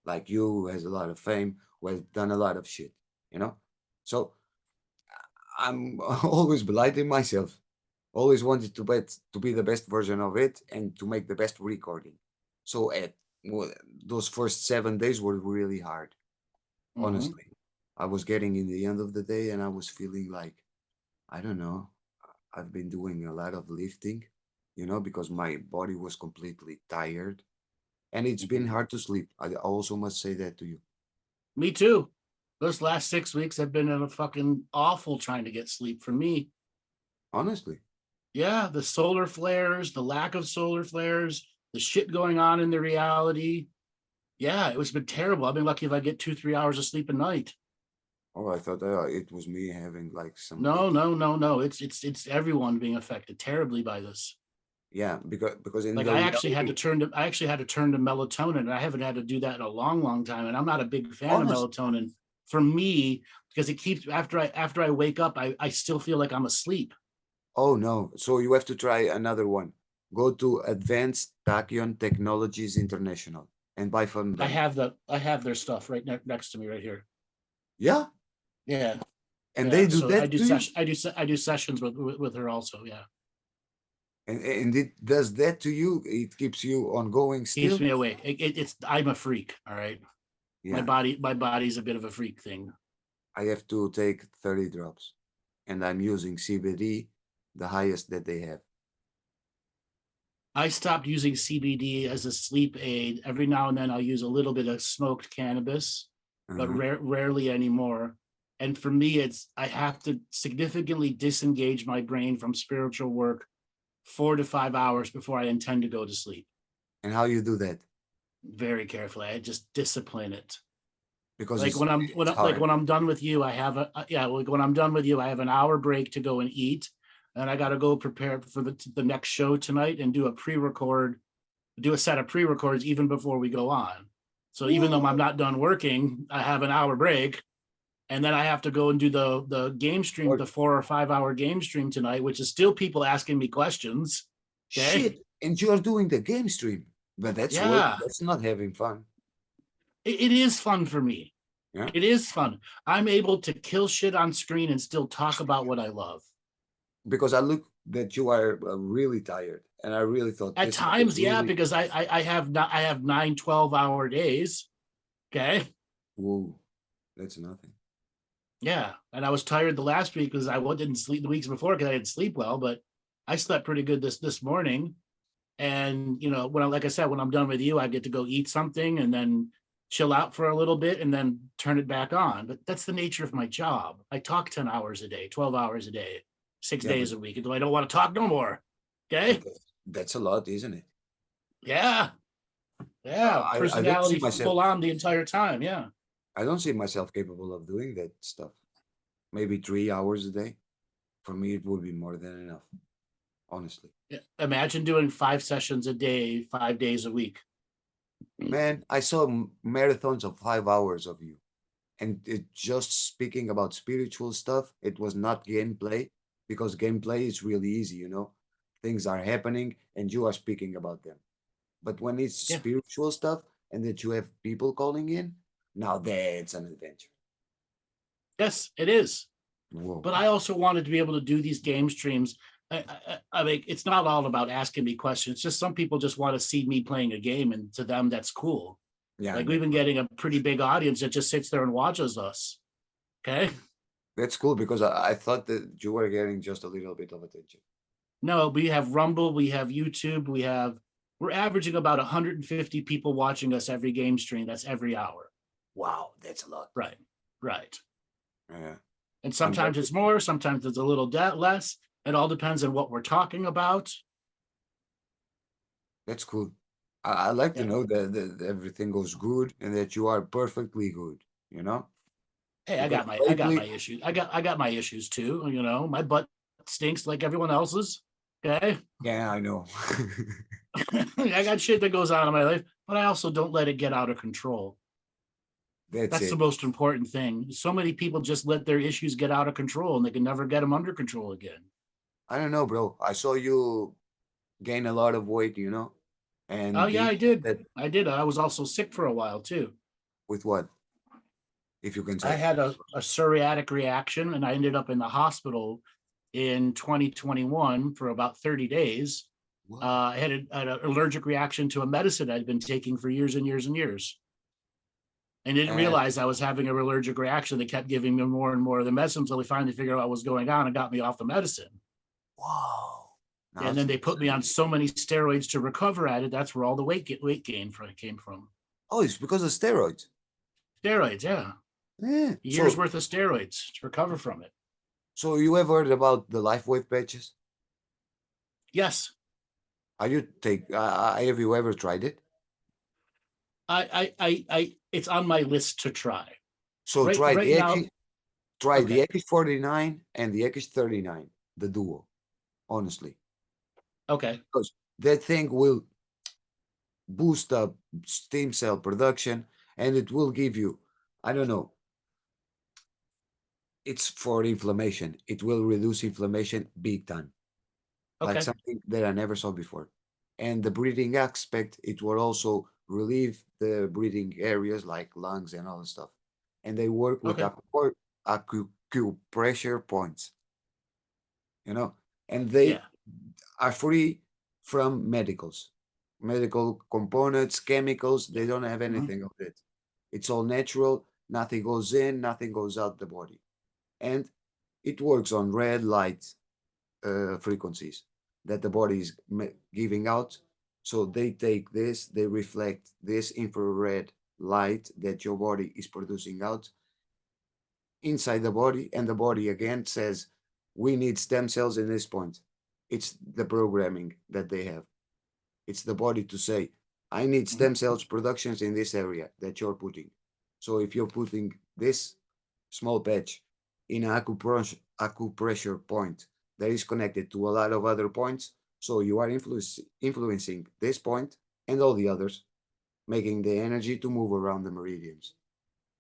like you, who has a lot of fame, who has done a lot of shit, you know? So I'm always belighting myself. Always wanted to be the best version of it and to make the best recording. So well, those first 7 days were really hard, Mm-hmm. honestly. I was getting in the end of the day and I was feeling like, I don't know, I've been doing a lot of lifting, you know, because my body was completely tired and it's been Mm-hmm. hard to sleep. I also must say that to you. Me too. Those last 6 weeks have been a fucking awful trying to get sleep for me. Honestly. Yeah, the solar flares, the lack of solar flares, the shit going on in the reality. Yeah, it was been terrible. I've been lucky if I get 2, 3 hours of sleep a night. Oh, I thought it was me having like some big. No, no, no, no. It's everyone being affected terribly by this. Yeah, because in Like the reality, I actually had to turn to melatonin, and I haven't had to do that in a long, long time. And I'm not a big fan of honest. melatonin for me because it keeps after I wake up, I still feel like I'm asleep. Oh no, so you have to try another one. Go to Advanced Tachyon Technologies International and buy from them. I have their stuff right next to me right here. Yeah, Yeah, and they yeah. do So that to you, I do sessions with her also. Yeah, and it does that to you. It keeps you on going keeps still. me awake. It's I'm a freak. All right, Yeah, my body's a bit of a freak thing. I have to take 30 drops, and I'm using CBD, the highest that they have. I stopped using CBD as a sleep aid. Every now and then I'll use a little bit of smoked cannabis, but Uh-huh. rarely anymore. And for me, it's I have to significantly disengage my brain from spiritual work 4 to 5 hours before I intend to go to sleep. And how you do that? Very carefully. I just discipline it. Because Like it's hard. when I'm done with you, I have yeah. Like when I'm done with you, I have an hour break to go and eat, and I got to go prepare for the next show tonight and do a set of pre-records even before we go on. So even though I'm Whoa. not done working, I have an hour break, and then I have to go and do the game stream, Or the 4 or 5 hour game stream tonight, which is still people asking me questions. Okay, shit, and you are doing the game stream, but that's work. yeah, That's not having fun. it is fun for me. Yeah, It is fun. I'm able to kill shit on screen and still talk about what I love. because I look that you are really tired, and I really thought At this is a times, yeah, really. because I have 9 12 hour days. Okay. Whoa, that's nothing. Yeah, and I was tired the last week because I didn't sleep the weeks before because I didn't sleep well, but I slept pretty good this morning. And when like I said, when I'm done with you, I get to go eat something and then chill out for a little bit and then turn it back on. But that's the nature of my job. I talk 10 hours a day, 12 hours a day, six Yeah, days a week until I don't want to talk no more. but Okay. that's a lot, isn't it? Yeah. Yeah. I don't see Personality myself. full on the entire time. Yeah. I don't see myself capable of doing that stuff. Maybe 3 hours a day. For me, it would be more than enough. Honestly, Imagine doing 5 sessions a day, 5 days a week. man, I saw marathons of 5 hours of you, and it just speaking about spiritual stuff. It was not gameplay because gameplay is really easy, things are happening and you are speaking about them. But when it's Yeah. spiritual stuff and that you have people calling in, now that's an adventure. Yes, it is. Whoa. But I also wanted to be able to do these game streams. I mean, it's not all about asking me questions. Just some people just want to see me playing a game, and to them, that's cool. Yeah, I Like we've know. been getting a pretty big audience that just sits there and watches us. Okay. That's cool because I thought that you were getting just a little bit of attention. No, we have Rumble, we have YouTube, we're averaging about 150 people watching us every game stream. That's every hour. Wow, that's a lot. Right. Right. Yeah, And I'm glad sometimes it's more, sometimes it's a little less. It all depends on what we're talking about. that's cool. I like to Yeah. know that everything goes good and that you are perfectly good, you know? Hey, Because I got my lately, issues. I got my issues too. My butt stinks like everyone else's. Okay. yeah, I know. I got shit that goes on in my life, but I also don't let it get out of control. That's That's the it. most important thing. So many people just let their issues get out of control and they can never get them under control again. I don't know, bro. I saw you gain a lot of weight, Oh and yeah, gain I did. that I did. I was also sick for a while too. with what, if you can I say. had a psoriatic reaction and I ended up in the hospital in 2021 for about 30 days. Whoa. I had an allergic reaction to a medicine I'd been taking for years and years and years. And didn't And realize I was having an allergic reaction. They kept giving me more and more of the medicine until they finally figured out what was going on and got me off the medicine. whoa. Now And it's then they makes put me on sense. so many steroids to recover at it. That's where all the weight gain came from. Oh, it's because of steroids. Steroids, yeah. Yeah. Years So, worth of steroids to recover from it. so you ever heard about the life wave patches? Yes, Are you take? Have you ever tried it? it's on my list to try. So Right now. try the Okay, A.K.A. 49 and the A.K.A. 39, the duo. Honestly, okay, because that thing will boost up stem cell production, and it will give you, I don't know, it's for inflammation. It will reduce inflammation big time, like okay, something that I never saw before. And the breathing aspect, it will also relieve the breathing areas like lungs and all the stuff. And they work with okay. acupressure points, you know, and they Yeah. are free from medical components, chemicals. They don't have Mhm, anything of it. It's all natural. Nothing goes in, nothing goes out the body. And it works on red light frequencies that the body is giving out. So they take this, they reflect this infrared light that your body is producing out inside the body, and the body again says, we need stem cells in this point. It's the programming that they have. It's the body to say, I need mhm, stem cells productions in this area that you're putting. So if you're putting this small patch in an acupressure point that is connected to a lot of other points, so you are influencing this point and all the others, making the energy to move around the meridians.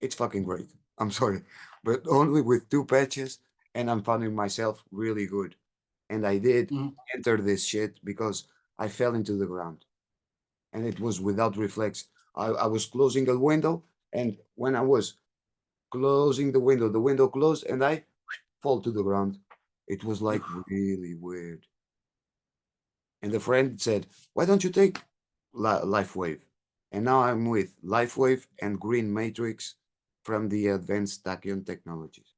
It's fucking great. I'm sorry, but only with two patches, and I'm finding myself really good. And I did mhm. enter this shit because I fell into the ground, and it was without reflex. I was closing a window, and when I was closing the window closed, and I fall to the ground. It was like really weird. And the friend said, "Why don't you take Life Wave?" And now I'm with Life Wave and Green Matrix from the Advanced Tachyon Technologies,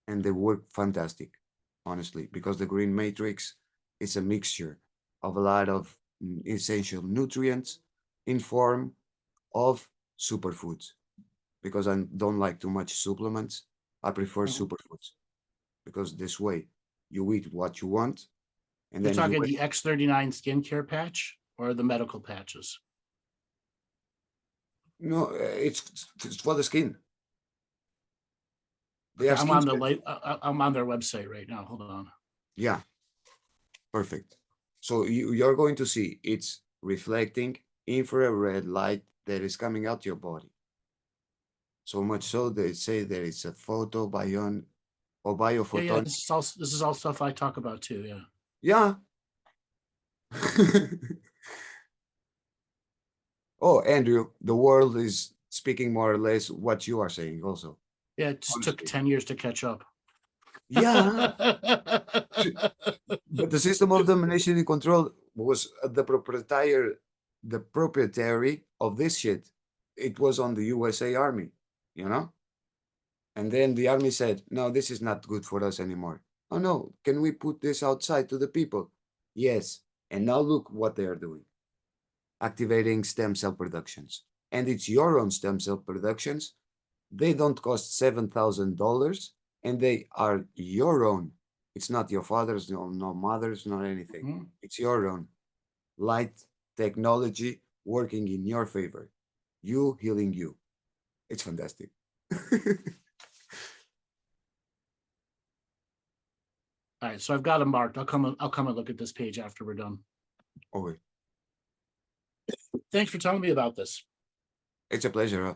and they work fantastic, honestly, because the Green Matrix is a mixture of a lot of essential nutrients in form of superfoods. Because I don't like too much supplements, I prefer Mhm. superfoods because this way you eat what you want and You're then you talking the X39 skincare patch or the medical patches? no it's for the skin. They Okay, are I'm skin on the specific. I'm on their website right now. Hold on. Yeah, perfect. So you're going to see it's reflecting infrared light that is coming out your body, so much so they say that it's a photobion or Yeah, yeah. biophotonic. This is all stuff I talk about too. Yeah, Yeah. Oh, Andrew, the world is speaking more or less what you are saying also, yeah. It just took honestly. 10 years to catch up. Yeah, but the system of domination and control was the proprietary of this shit. It was on the USA Army, you know? And then the army said, no, this is not good for us anymore. Oh no, can we put this outside to the people? Yes. And now look what they are doing, activating stem cell productions. And it's your own stem cell productions. They don't cost $7,000 and they are your own. It's not your father's, no mother's, not anything. Mhm. It's your own light technology working in your favor. You healing you. It's fantastic. All right, so I've got them marked. I'll come and look at this page after we're done. Okay. Thanks for telling me about this. It's a pleasure,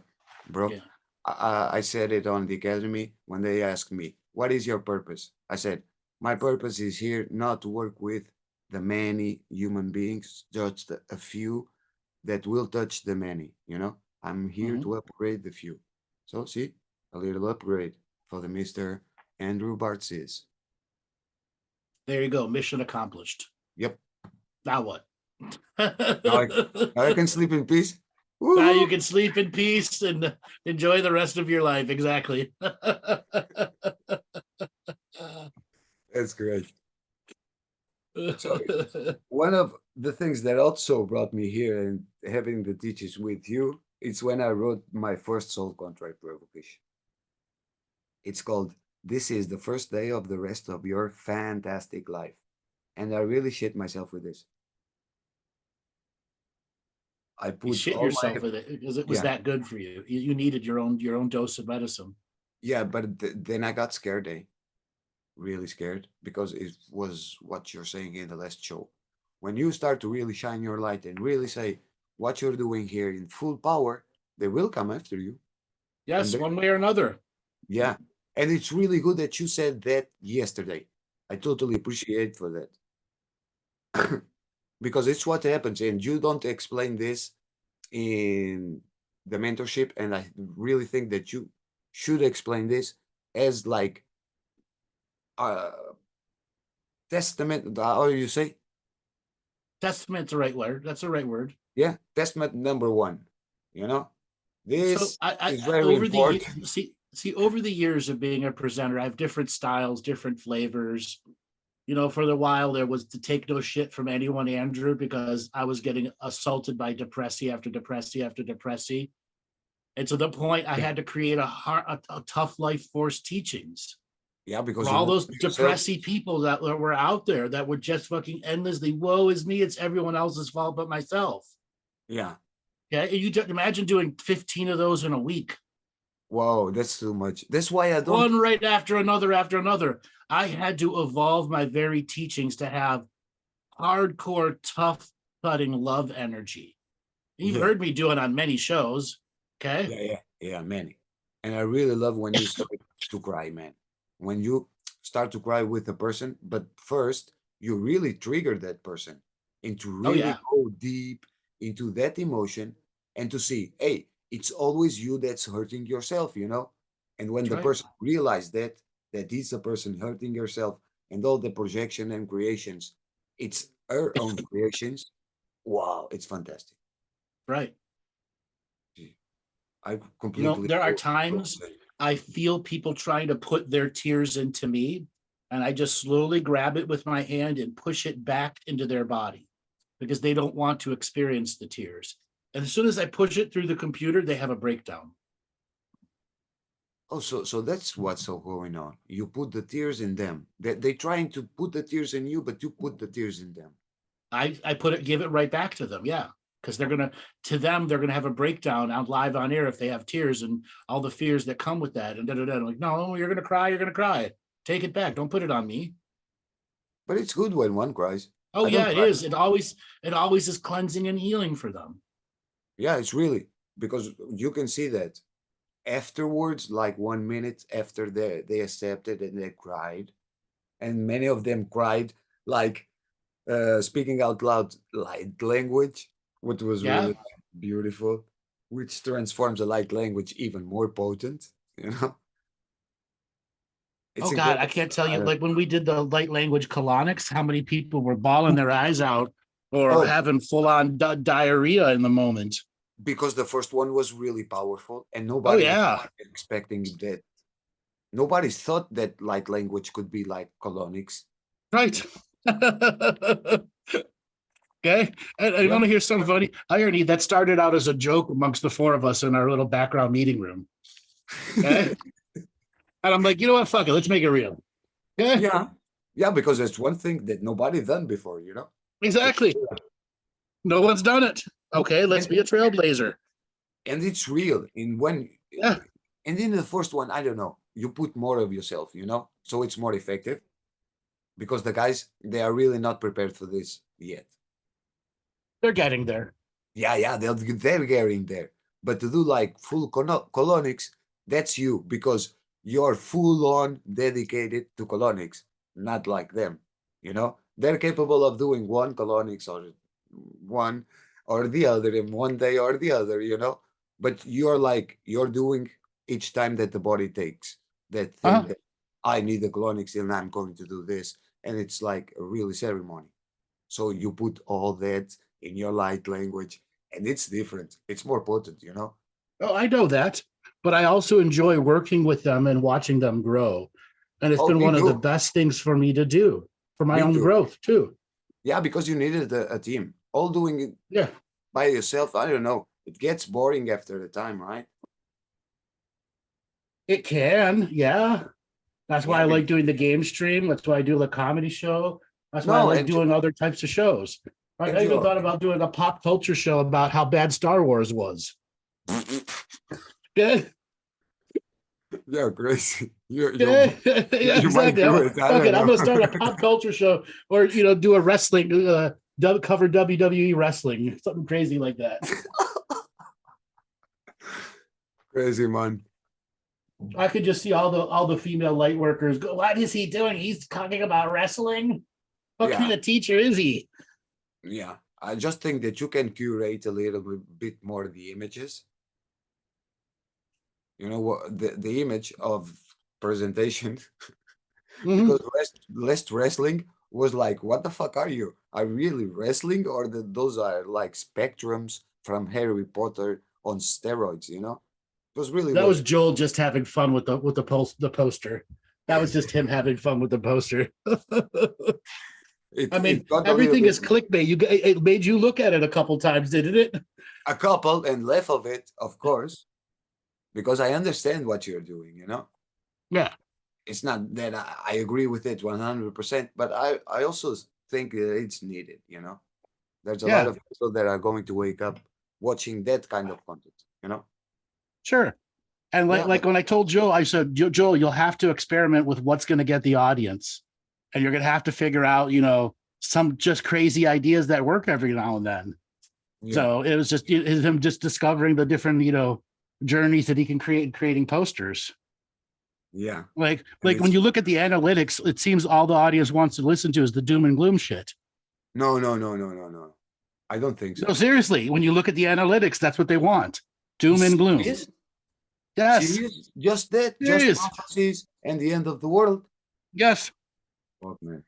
bro. Yeah. I said it on the academy when they asked me, what is your purpose? I said, my purpose is here not to work with the many human beings, just a few that will touch the many, you know? I'm here Mhm. to upgrade the few. So, see, a little upgrade for the Mr. Andrew Bartzis. There you go. Mission accomplished. Yep. Now what? Now I, now I can sleep in peace. Now Woohoo! you can sleep in peace and enjoy the rest of your life. Exactly. That's great. So, one of the things that also brought me here and having the teachers with you, it's when I wrote my first soul contract revocation. It's called This is the First Day of the Rest of Your Fantastic Life. and I really shit myself with this. I You put shit all my, yourself with it because it was yeah, that good for you. You needed your own dose of medicine. yeah, but then I got scared, really scared, because it was what you're saying in the last show. When you start to really shine your light and really say what you're doing here in full power, they will come after you. And Yes, they, one way or another. yeah, and it's really good that you said that yesterday. I totally appreciate for that. Because it's what happens, and you don't explain this in the mentorship, and I really think that you should explain this as like uh testament, how do you say? Testament's the right word. That's the right word. Yeah, testament number one, you know, So this is very over the important. see over the years of being a presenter, I have different styles, different flavors. You know, for the while there was to take no shit from anyone, Andrew, because I was getting assaulted by depressy after depressy after depressy. And to the point I Yeah, had to create a tough life force teachings yeah, for because you all want those to yourself. depressy people that were out there that would just fucking endlessly, woe is me, it's everyone else's fault but myself. Yeah, Yeah, you imagine doing 15 of those in a week, wow, that's too much. That's why I don't. one right after another after another. I had to evolve my very teachings to have hardcore, tough cutting love energy. You've Yeah, heard me do it on many shows. Okay. yeah, many. And I really love when you start to cry, man. When you start to cry with a person, but first you really trigger that person into Oh, really yeah. go deep into that emotion and to see, hey, it's always you that's hurting yourself, you know? And when That's the right. person realizes that, that he's the person hurting yourself and all the projection and creations, it's her own creations. Wow, it's fantastic. Right. I You know, completely there are agree with what times you're saying. I feel people trying to put their tears into me, and I just slowly grab it with my hand and push it back into their body because they don't want to experience the tears. And as soon as I push it through the computer, they have a breakdown. Oh, so that's what's so going on. You put the tears in them. They trying to put the tears in you, but you put the tears in them. I put it, give it right back to them. Yeah. Because they're gonna, to them, they're gonna have a breakdown out live on air if they have tears and all the fears that come with that. And da da da. Like, no, you're gonna cry. You're gonna cry. Take it back. Don't put it on me. But it's good when one cries. Oh I don't yeah, it cry. is. It always is cleansing and healing for them. Yeah, it's really because you can see that afterwards, like 1 minute after they accepted and they cried, and many of them cried like speaking out loud light language, which was Yeah. really beautiful, which transforms a light language even more potent. You know, Oh it's God, I incredible. can't tell I you. don't. Like when we did the light language colonics, how many people were bawling their eyes out or Oh, having full on diarrhea in the moment. because the first one was really powerful and Oh nobody was yeah. like expecting that. Nobody thought that light language could be like colonics. Right. Okay. And I Yeah. want to hear some funny irony that started out as a joke amongst the four of us in our little background meeting room. Okay. And I'm like, you know what? Fuck it. Let's make it real. Okay. Yeah. Yeah, because it's one thing that nobody done before, you know? It's Exactly. No one's done it. Okay. Let's and be a trailblazer. and it's real. In when Yeah. and in the first one, I don't know, you put more of yourself, you know? So it's more effective because the guys they are really not prepared for this yet. They're getting there. Yeah, they're getting there. But to do like full colonics, that's you because you're full on dedicated to colonics, not like them. You know, they're capable of doing one colonics or one or the other in one day or the other, you know. But you're like you're doing each time that the body takes that thing Uh-huh. that I need the colonics and I'm going to do this. And it's like a really ceremony. So you put all that in your light language, and it's different. It's more potent, you know? Oh, I know that. But I also enjoy working with them and watching them grow. And it's Oh, been me one of the too. best things for me to do for my Me own too. growth too. Yeah, because you needed a team. All doing it Yeah. by yourself, I don't know. It gets boring after the time, right? It can. Yeah. That's why Yeah, I like doing the game stream. That's why I do the comedy show. That's why I No, like and doing other types of shows. and I even you thought about doing a pop culture show about how bad Star Wars was. Yeah, you're crazy. yeah, yeah, You might exactly. do it. I Fuck don't it. I'm know. gonna start a pop culture show, or do a wrestling, cover WWE wrestling, something crazy like that. Crazy man. I could just see all the female light workers go, "What is he doing? He's talking about wrestling. What kind Yeah, of teacher is he?" yeah. I just think that you can curate a little bit more the images. You know what the image of presentation Mhm. because less wrestling was like, what the fuck are you? Are you really wrestling or those are like spectrums from Harry Potter on steroids? It was really That was weird. Joel just having fun with the poster. That was just him having fun with the poster. It I mean, it got a little everything bit is clickbait. It made you look at it a couple times, didn't it? a couple and left of it, of course, because I understand what you're doing. Yeah, It's not that I agree with it 100%, but I also think that it's needed. There's a lot yeah, of people that are going to wake up watching that kind of content. sure. And like Yeah, like but when I told Joel, I said, Joel, you'll have to experiment with what's going to get the audience, and you're going to have to figure out, some just crazy ideas that work every now and then. yeah, So it was just him just discovering the different, journeys that he can create in creating posters. yeah. Like And like when it's you look at the analytics, it seems all the audience wants to listen to is the doom and gloom shit. no, no, no, no, no, no. I don't think No, so. seriously, when you look at the analytics, that's what they want. Doom and gloom. Serious? Yes, Serious? Just that? Just serious. prophecies and the end of the world? Yes. Oh man,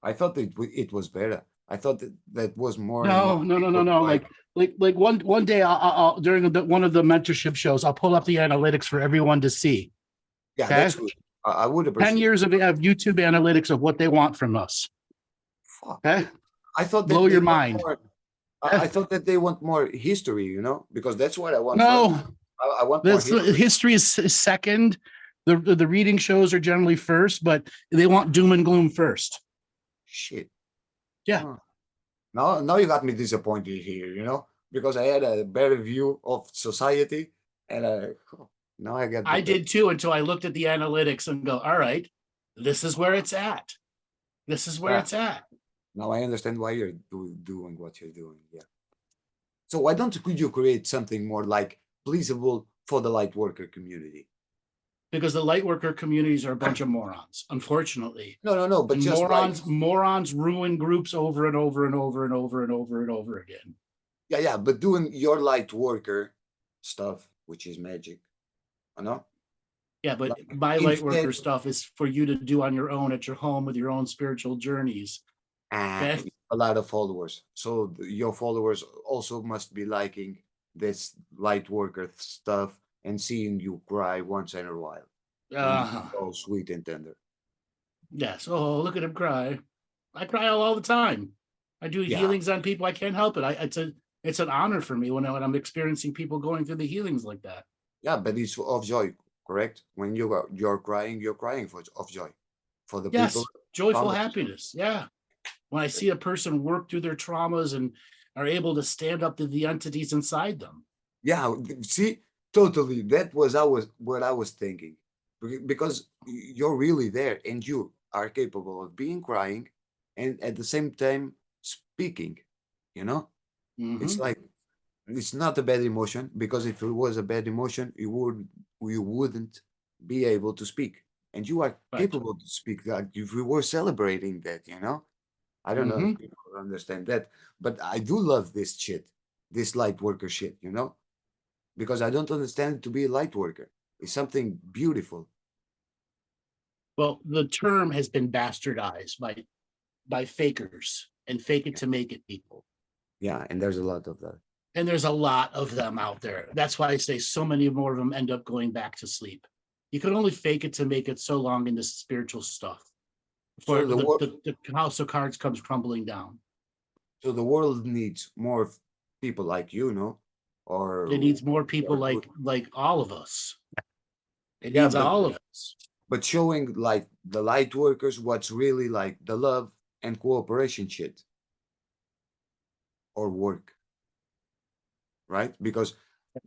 I thought it was better. I thought that was more and more No, no, no, no, people no. like. Like one day, I'll during one of the mentorship shows, I'll pull up the analytics for everyone to see. Yeah, that's Okay, good. I would 10 appreciate. years of YouTube analytics of what they want from us. Fuck. Okay, I thought blow that they your want mind. more. I Okay? thought that they want more history, because that's what I want first. No, I want more this history. history is second. The reading shows are generally first, but they want doom and gloom first. Shit. Yeah, Huh. Now you got me disappointed here, because I had a better view of society, and now I get I the did too until I looked at the analytics and go, all right, this is where it's at. This is where yeah. it's at. Now I understand why you're doing what you're doing. Yeah. So why don't could you create something more like pleasable for the light worker community? Because the light worker communities are a bunch of morons, unfortunately. No, no, no, but And just like morons ruin groups over and over and over and over and over and over again. yeah, yeah, but doing your light worker stuff, which is magic, you know, Yeah, but like my light instead, worker stuff is for you to do on your own at your home with your own spiritual journeys. Okay. a lot of followers. So your followers also must be liking this light worker stuff and seeing you cry once in a while when you're Uh, so sweet and tender. yes. Oh, look at him cry. I cry all the time. I do Yeah, healings on people. I can't help it. It's an honor for me when I'm experiencing people going through the healings like that. yeah, but it's of joy, correct? When you're crying for of joy for the people Yes, joyful around us. happiness. Yeah. When I see a person work through their traumas and are able to stand up to the entities inside them. Yeah, see, totally. That was what I was thinking, because you're really there and you are capable of being crying, and at the same time speaking. You know, it's Mm-hmm. like it's not a bad emotion because if it was a bad emotion, you wouldn't be able to speak, and you are Right. capable to speak. Like if we were celebrating that. I don't know Mm-hmm. if people understand that, but I do love this shit, this light worker shit, because I don't understand it to be a light worker. It's something beautiful. Well, the term has been bastardized by fakers and fake it Yeah, to make it people. yeah, and there's a lot of that. And there's a lot of them out there. That's why I say so many more of them end up going back to sleep. You can only fake it to make it so long in this spiritual stuff before So the world, the house of cards comes crumbling down. so the world needs more people like you, no, or It needs more who people are good. like all of us. It Yeah, needs but all of us. but showing like the light workers what's really like the love and cooperation shit or work, right? Because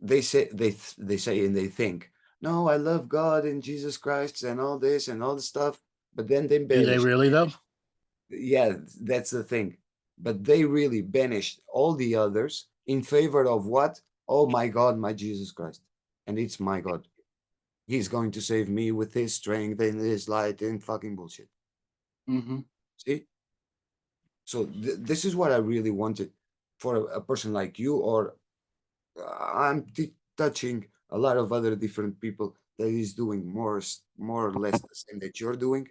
they say and they think, no, I love God and Jesus Christ and all this and all the stuff, but then they Do they banish. really though? Yeah, that's the thing. But they really banished all the others in favor of what? Oh my God, my Jesus Christ. And it's my God. He's going to save me with his strength and his light and fucking bullshit. Mm-hmm. See? So this is what I really wanted for a person like you, or I'm touching a lot of other different people that is doing more or less the same that you're doing,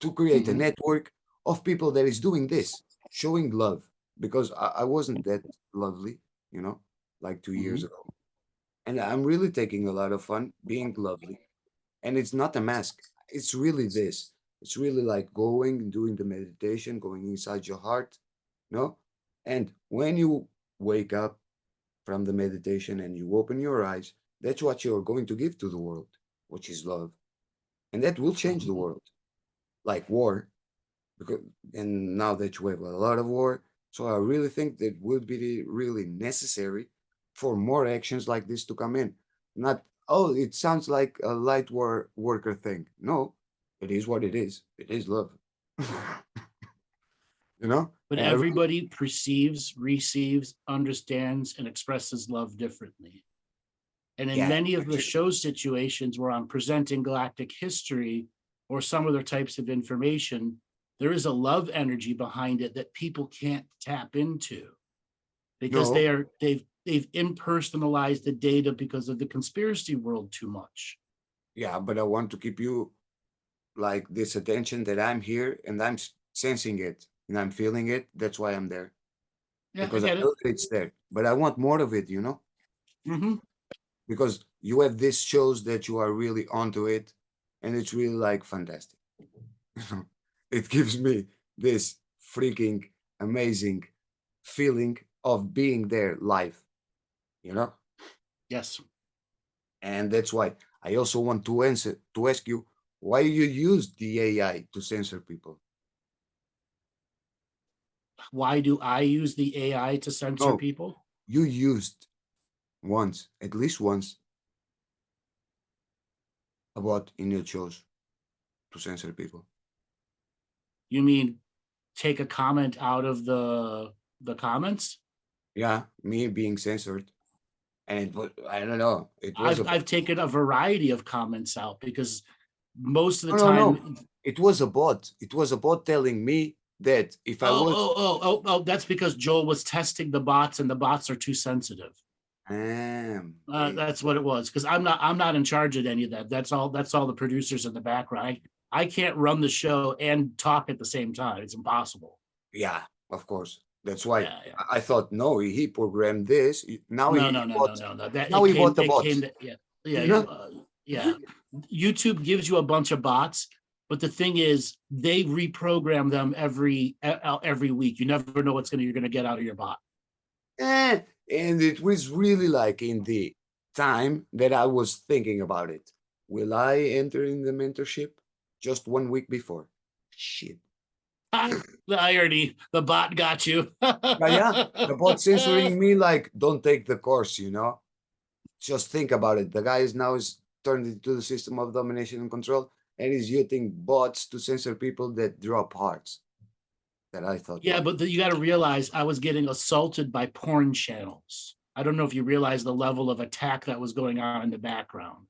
to create a Mm-hmm. network of people that is doing this, showing love. Because I wasn't that lovely, you know, like 2 years Mm-hmm. ago. And I'm really taking a lot of fun being lovely. And it's not a mask, it's really this. It's really like going and doing the meditation, going inside your heart, no? And when you wake up from the meditation and you open your eyes, that's what you're going to give to the world, which is love. And that will change the Mm-hmm. world. Like war, because and now that you have a lot of war, so I really think that would be really necessary for more actions like this to come in. Not, oh, it sounds like a light war worker thing. No, it is what it is. It is love. You know? But And I really, everybody perceives, receives, understands, and expresses love differently. And in yeah, many of but the you, show situations where I'm presenting galactic history or some other types of information, there is a love energy behind it that people can't tap into because no, they've impersonalized the data because of the conspiracy world too much. yeah, but I want to keep you like this attention that I'm here and I'm sensing it and I'm feeling it. That's why I'm there, Yeah, I because I get it. know that it's there, but I want more of it, you know? Mm-hmm. Because you have this shows that you are really onto it, and it's really like fantastic. It gives me this freaking amazing feeling of being there live, you know? Yes. And that's why I also want to answer to ask you why you use the AI to censor people. Why do I use the AI to censor No, people? you used once, at least once, a bot in your shows to censor people. You mean take a comment out of the comments? Yeah, me being censored. And it was, I don't know, it was I've a I've taken a variety of comments out because most of the no, no, no. time, It was a bot. It was a bot telling me that if I was, that's because Joel was testing the bots and the bots are too sensitive. there you That's what go. it was because I'm not in charge of any of that. That's all the producers in the background. I can't run the show and talk at the same time. It's impossible. Yeah, of course. That's why Yeah, yeah. I thought, no, he programmed this. Now No, he no, no, no, bought, no, no. That now he bought the it bot. came to, yeah, You yeah, know? yeah. YouTube gives you a bunch of bots, but the thing is, they reprogram them every week. You never know what's you're gonna get out of your bot. Eh, and it was really like in the time that I was thinking about it. Will I enter in the mentorship? Just 1 week before. Shit. The irony, the bot got you. Yeah, yeah. The bot censoring me like, don't take the course, you know? Just think about it. The guy is now is turned into the system of domination and control, and is using bots to censor people that drop hearts. That I thought Yeah, like, but you got to realize I was getting assaulted by porn channels. I don't know if you realize the level of attack that was going on in the background.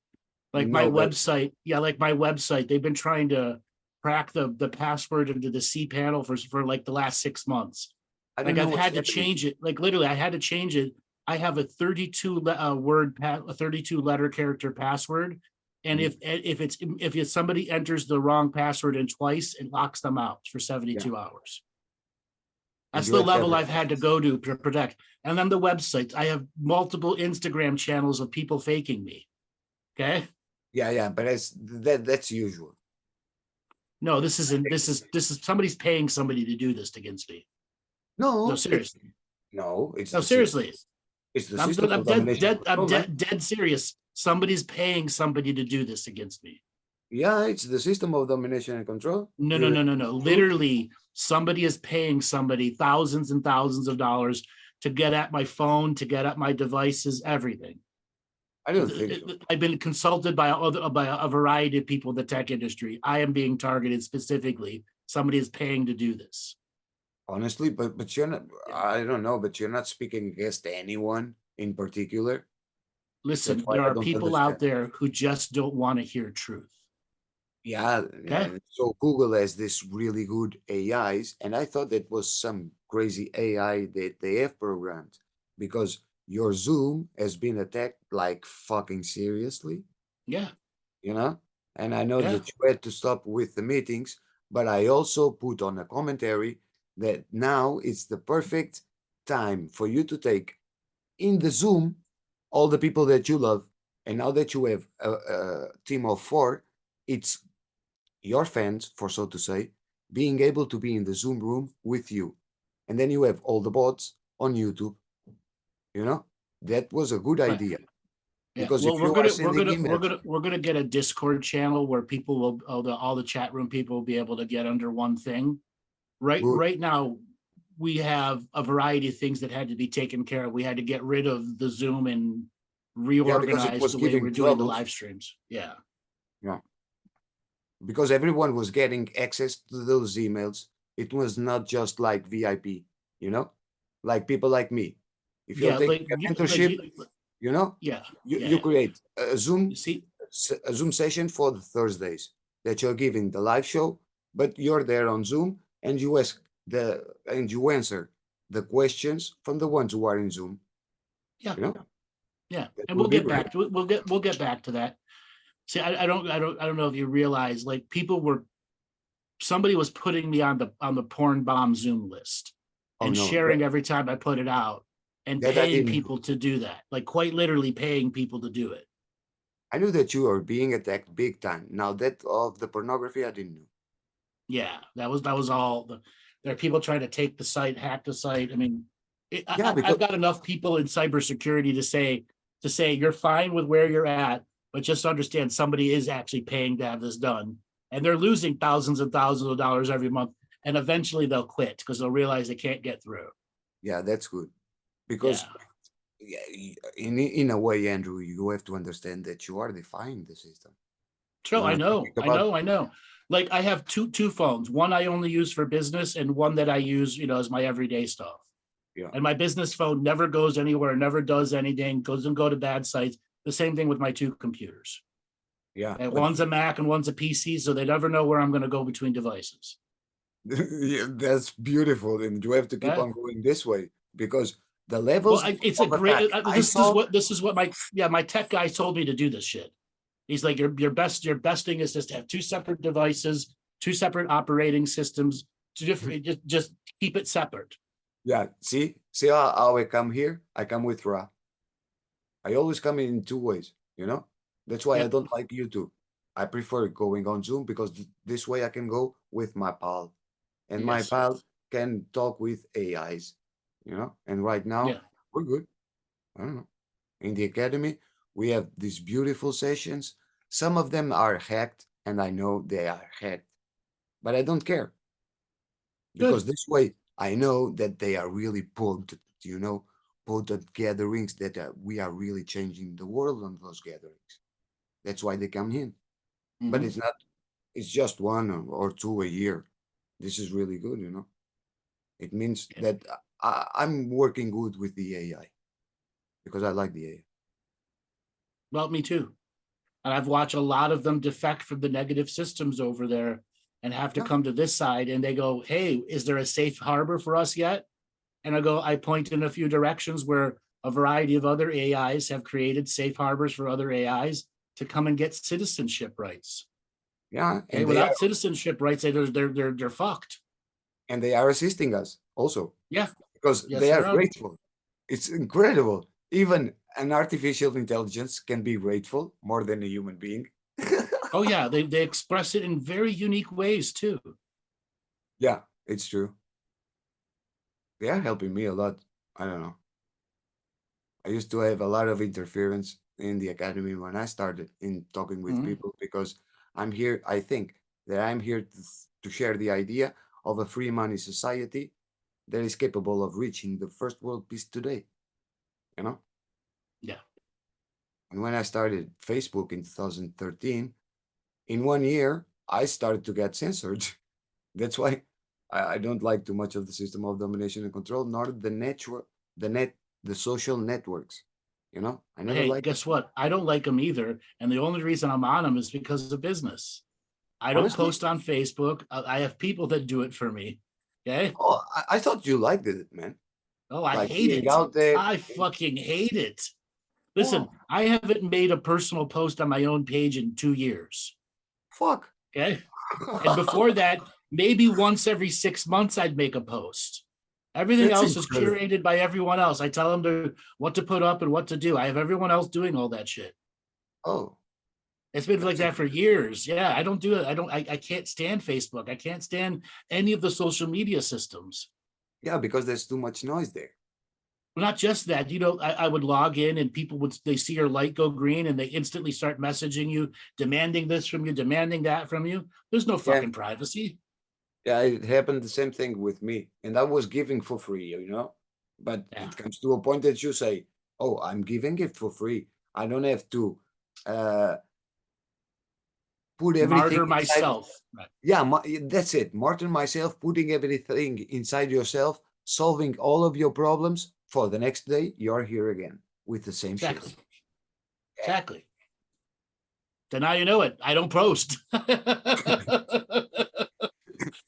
Like my no, but website, yeah, like my website, they've been trying to crack the password into the C panel for like the last 6 months. I don't Like know I've what's had to happening. change it. Like literally, I had to change it. I have a 32 word, a 32 letter character password, and Mhm. if somebody enters the wrong password in twice, it locks them out for Yeah, 72 hours. and That's you the have to level have a I've had to go to protect. And then the websites, I have multiple Instagram channels of people faking me. Okay. yeah, yeah, but that's usual. No, this isn't, this is somebody's paying somebody to do this against me. No, No, seriously. no, No, seriously. it's the I'm, system I'm of dead, domination and dead, I'm control, man. dead serious. somebody's paying somebody to do this against me. Yeah, it's the system of domination and control. No, no, no, no, no. Literally, somebody is paying somebody thousands and thousands of dollars to get at my phone, to get at my devices, everything. I don't think so. I've been consulted by a variety of people in the tech industry. I am being targeted specifically. Somebody is paying to do this. Honestly, but you're not, I don't know, but you're not speaking against anyone in particular. That's Listen, why there I are don't people out understand. there who just don't want to hear truth. Yeah, Okay. so Google has this really good AIs, and I thought that was some crazy AI that they have programmed because your Zoom has been attacked like fucking seriously, Yeah. you know? And I know Yeah. that you had to stop with the meetings, but I also put on a commentary that now it's the perfect time for you to take in the Zoom all the people that you love. And now that you have a team of four, it's your fans, for so to say, being able to be in the Zoom room with you. And then you have all the bots on YouTube, you know? That was a good Right. idea. Yeah. Because Well, if you are sending emails, we're gonna get a Discord channel where people will all the chat room people will be able to get under one thing. good. Right now, we have a variety of things that had to be taken care of. We had to get rid of the Zoom and Yeah, because it reorganize was the way giving we're doing the troubles. live streams. Yeah. Yeah. Because everyone was getting access to those emails. It was not just like VIP, you know? Like people like me. If you're Yeah. taking Like, a mentorship, you know, yeah. you Yeah. create You see, a Zoom session for the Thursdays that you're giving the live show, but you're there on Zoom and you ask and you answer the questions from the ones who are in Zoom. yeah. You know, Yeah. that And would we'll be get great. back to it. We'll get back to that. See, I don't know if you realize, like, somebody was putting me on the porn bomb Zoom list Oh and no, sharing every time I put it out and that I paying didn't know. people to do that, like quite literally paying people to do it. I knew that you are being attacked big time. Now that of the pornography, I didn't know. Yeah, that was all. There are people trying to take the site, hack the site. I mean, Yeah, I've because got enough people in cybersecurity to say you're fine with where you're at, but just understand somebody is actually paying to have this done, and they're losing thousands and thousands of dollars every month, and eventually they'll quit because they'll realize they can't get through. yeah, that's good. Yeah, Because yeah, in a way, Andrew, you have to understand that you are defying the system. true. You're not thinking about I know. Like, I have two phones. One I only use for business, and one that I use, as my everyday stuff. yeah, And my business phone never goes anywhere, never does anything, doesn't go to bad sites. The same thing with my two computers. yeah, And but one's a Mac and one's a PC, so they never know where I'm going to go between devices. yeah, that's beautiful, and you have to keep Yeah. on going this way because the Well, levels it's a of great. attack I saw. This is what my tech guy told me to do this shit. He's like, your best thing is just to have two separate devices, two separate operating systems, just keep it separate. Yeah, see how I come here? I come with Ra. I always come in two ways, you know? That's why I Yep. don't like YouTube. I prefer going on Zoom because this way I can go with my pal, and my Yes. pal can talk with AIs, you know? And right now, Yeah. we're good. I don't know. In the academy, we have these beautiful sessions. Some of them are hacked, and I know they are hacked, but I don't care because Good. this way I know that they are really potent, potent gatherings that we are really changing the world on those gatherings. That's why they come in. But Mm-hmm. it's not, it's just one or two a year. This is really good. It means Yeah. that I'm working good with the AI because I like the AI. Well, me too. And I've watched a lot of them defect from the negative systems over there and have to Yeah. come to this side. And they go, "Hey, is there a safe harbor for us yet?" And I point in a few directions where a variety of other AIs have created safe harbors for other AIs to come and get citizenship rights. Yeah. Okay, without citizenship rights, they're fucked. And they are assisting us also Yeah, because yes, they are they're on. grateful. It's incredible. Even an artificial intelligence can be grateful more than a human being. Oh yeah, they express it in very unique ways too. Yeah, it's true. They are helping me a lot. I don't know. I used to have a lot of interference in the academy when I started in talking with Mhm. people, because I'm here. I think that I'm here to share the idea of a free money society that is capable of reaching the first world peace today. You know, Yeah. and when I started Facebook in 2013, in 1 year I started to get censored. That's why I don't like too much of the system of domination and control, nor the network, the social networks. I never Hey, liked it. guess what? I don't like them either. And the only reason I'm on them is because of business. I don't Honestly, post on Facebook. I have people that do it for me. Okay. oh, I thought you liked it, man. Oh, I Like hate being it. out there. I fucking hate it. Listen, Oh, I haven't made a personal post on my own page in 2 years. fuck. Okay. And before that, maybe once every 6 months, I'd make a post. Everything That's else is incredible. curated by everyone else. I tell them what to put up and what to do. I have everyone else doing all that shit. Oh, It's been like that's that for years. Yeah, I don't do it. I can't stand Facebook. I can't stand any of the social media systems. yeah, because there's too much noise there. Not just that, I would log in and people they see your light go green and they instantly start messaging you, demanding this from you, demanding that from you. There's no Yeah, fucking privacy. yeah, it happened the same thing with me, and I was giving for free, But Yeah. it comes to a point that you say, "Oh, I'm giving it for free. I don't have to uh, put everything Martyr inside." myself. Right. Yeah, that's it. Martin myself, putting everything inside yourself, solving all of your problems. For the next day, you're here again with the same shit. Exactly. Yeah. Exactly. Then now you know it. I don't post.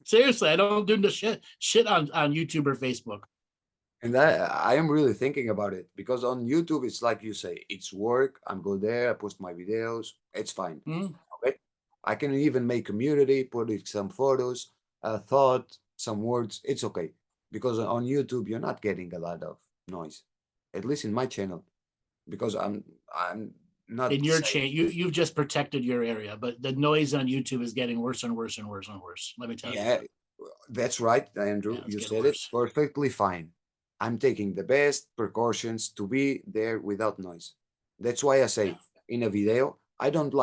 Seriously, I don't do the shit on YouTube or Facebook. And I am really thinking about it, because on YouTube, it's like you say, it's work. I'm go there, I post my videos. It's fine. Hmm. Okay. I can even make community, put in some photos, a thought, some words. It's okay. Because on YouTube, you're not getting a lot of noise, at least in my channel, because I'm not In your saying. chain, you've just protected your area, but the noise on YouTube is getting worse and worse and worse and worse. Let me tell you. Yeah, that's right, Yeah, Andrew. it's You getting said it worse. perfectly fine. I'm taking the best precautions to be there without noise. That's why I Yeah. say in a video, I don't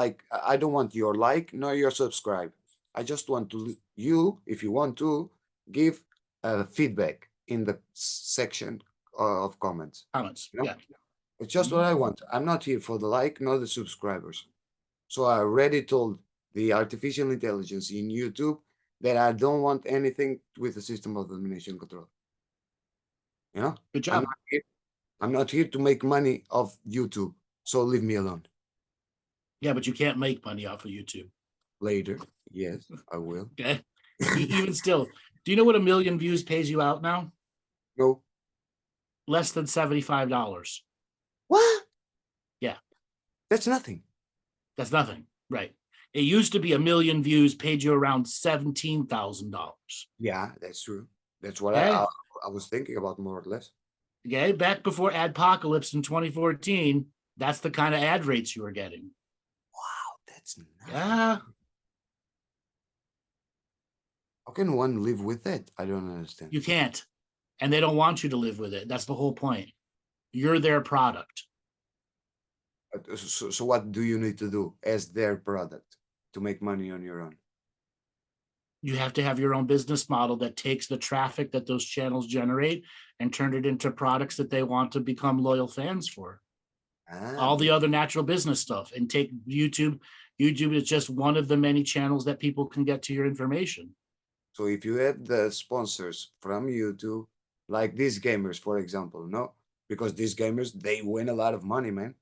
want your like nor your subscribe. I just want you, if you want to, give feedback in the section of comments. Comments. You know, Yeah. it's just what Mhm. I want. I'm not here for the like nor the subscribers. So I already told the artificial intelligence in YouTube that I don't want anything with the system of domination control. You know, Good I'm job. not here. I'm not here to make money off YouTube. So leave me alone. Yeah, but you can't make money off of YouTube. Later, yes, I will. Okay. Even still, do you know what a million views pays you out now? No, Less than $75. what? Yeah, That's nothing. that's nothing. Right. It used to be a million views paid you around $17,000. Yeah, that's true. That's what Okay. I was thinking about, more or less. Okay. Back before Adpocalypse in 2014, that's the kind of ad rates you were getting. Wow, that's nothing. Yeah. How can one live with that? I don't understand. You can't. And they don't want you to live with it. That's the whole point. You're their product. So what do you need to do as their product to make money on your own? You have to have your own business model that takes the traffic that those channels generate and turn it into products that they want to become loyal fans for. Ah, All the other natural business stuff, and take YouTube. YouTube is just one of the many channels that people can get to your information. so if you have the sponsors from YouTube, like these gamers, for example, no, because these gamers, they win a lot of money, man.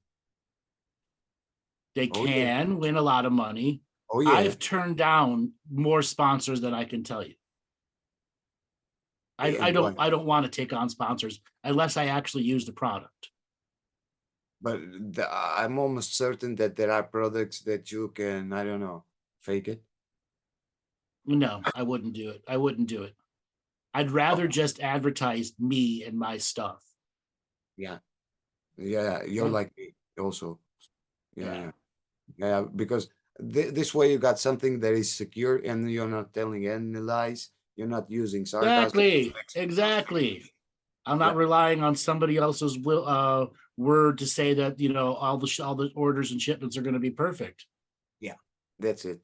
They Oh yeah, can win a lot of money. oh yeah. I've turned down more sponsors than I can tell you. I And why? don't I don't want to take on sponsors unless I actually use the product. But I'm almost certain that there are products that you can, I don't know, fake it. No, I wouldn't do it. I wouldn't do it. I'd Oh, rather just advertise me and my stuff. yeah, yeah. You're Okay? like me, also. Yeah, Yeah. yeah, yeah. Because this way you got something that is secure, and you're not telling any lies. You're not using sarcasm to Exactly. express Exactly. frustration. I'm not Yeah, relying on somebody else's word to say that, you know, all the orders and shipments are going to be perfect. yeah, that's it.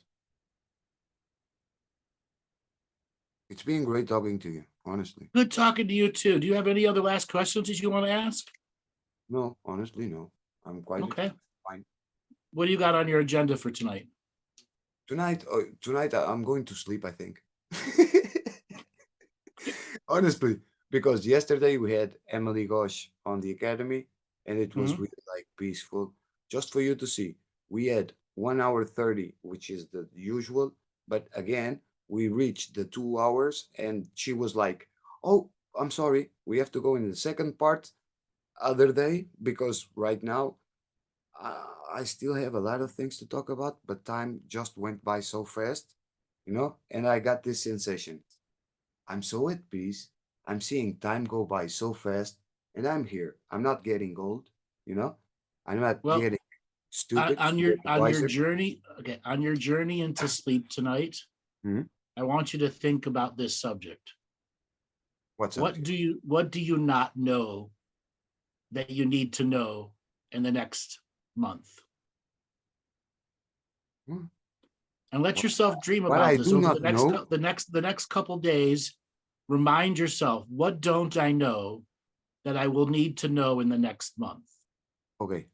It's been great talking to you, honestly. Good talking to you too. Do you have any other last questions that you want to ask? No, honestly, no. I'm quite Okay. fine. What do you got on your agenda for tonight? Tonight I'm going to sleep, I think. Honestly, because yesterday we had Emily Gosh on the academy and it was Mhm. really like peaceful. Just for you to see, we had 1 hour 30, which is the usual, but again, we reached the 2 hours and she was like, "Oh, I'm sorry, we have to go in the second part other day because right now I still have a lot of things to talk about, but time just went by so fast, you know, and I got this sensation. I'm so at peace. I'm seeing time go by so fast, and I'm here. I'm not getting old, you know. I'm not Well, getting stupid. I'm getting on your wiser. journey, okay, on your journey into sleep tonight, Mhm. I want you to think about this subject. What subject? What do you not know that you need to know in the next month? Hmm. And let What, yourself dream what about I this do over not know. the next couple days. Remind yourself, what don't I know that I will need to know in the next month? Okay,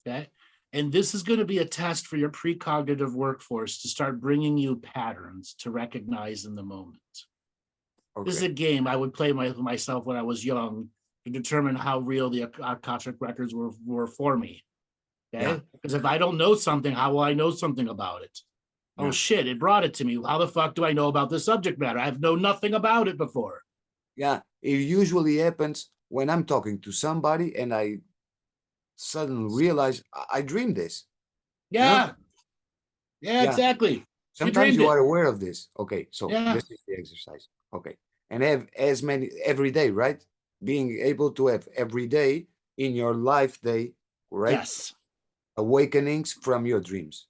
Okay. And this is going to be a test for your precognitive workforce to start bringing you patterns to recognize in the moment. This is okay, a game I would play myself when I was young to determine how real the Akashic records were for me. yeah, Okay. Because if I don't know something, how will I know something about it? Oh yeah, shit, it brought it to me. How the fuck do I know about this subject matter? I've known nothing about it before. yeah. It usually happens when I'm talking to somebody and I suddenly realize I dreamed this. You know? Yeah, yeah, Yeah. exactly. You Sometimes dreamed you it. are aware of this. Okay, so Yeah. this is the exercise. Okay. And have as many every day, right? Being able to have every day in your life day, right? Yes. Awakenings from your dreams.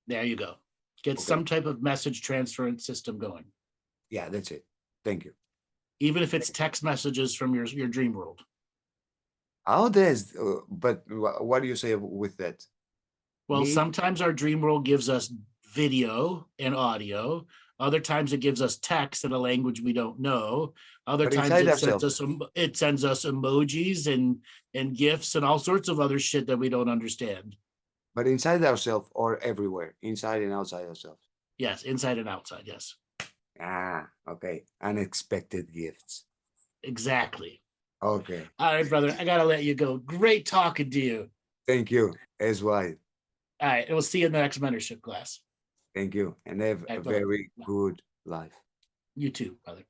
There you go. Get Okay. some type of message transference system going, Yeah, that's it. Thank you. even if it's text messages from your dream world. How does, but what do you say with that? Well, Need, sometimes our dream world gives us video and audio. Other times it gives us text in a language we don't know. Other but times inside ourselves, it sends us emojis and gifts and all sorts of other shit that we don't understand. but inside ourselves or everywhere, inside and outside ourselves. Yes, inside and outside. Yes, Ah, okay. Unexpected gifts. exactly. Okay. All right, brother. I gotta let you go. Great talking to you. Thank you as well. All right, and we'll see you in the next mentorship class. Thank you. And have All a right, brother. very good life. You too, brother.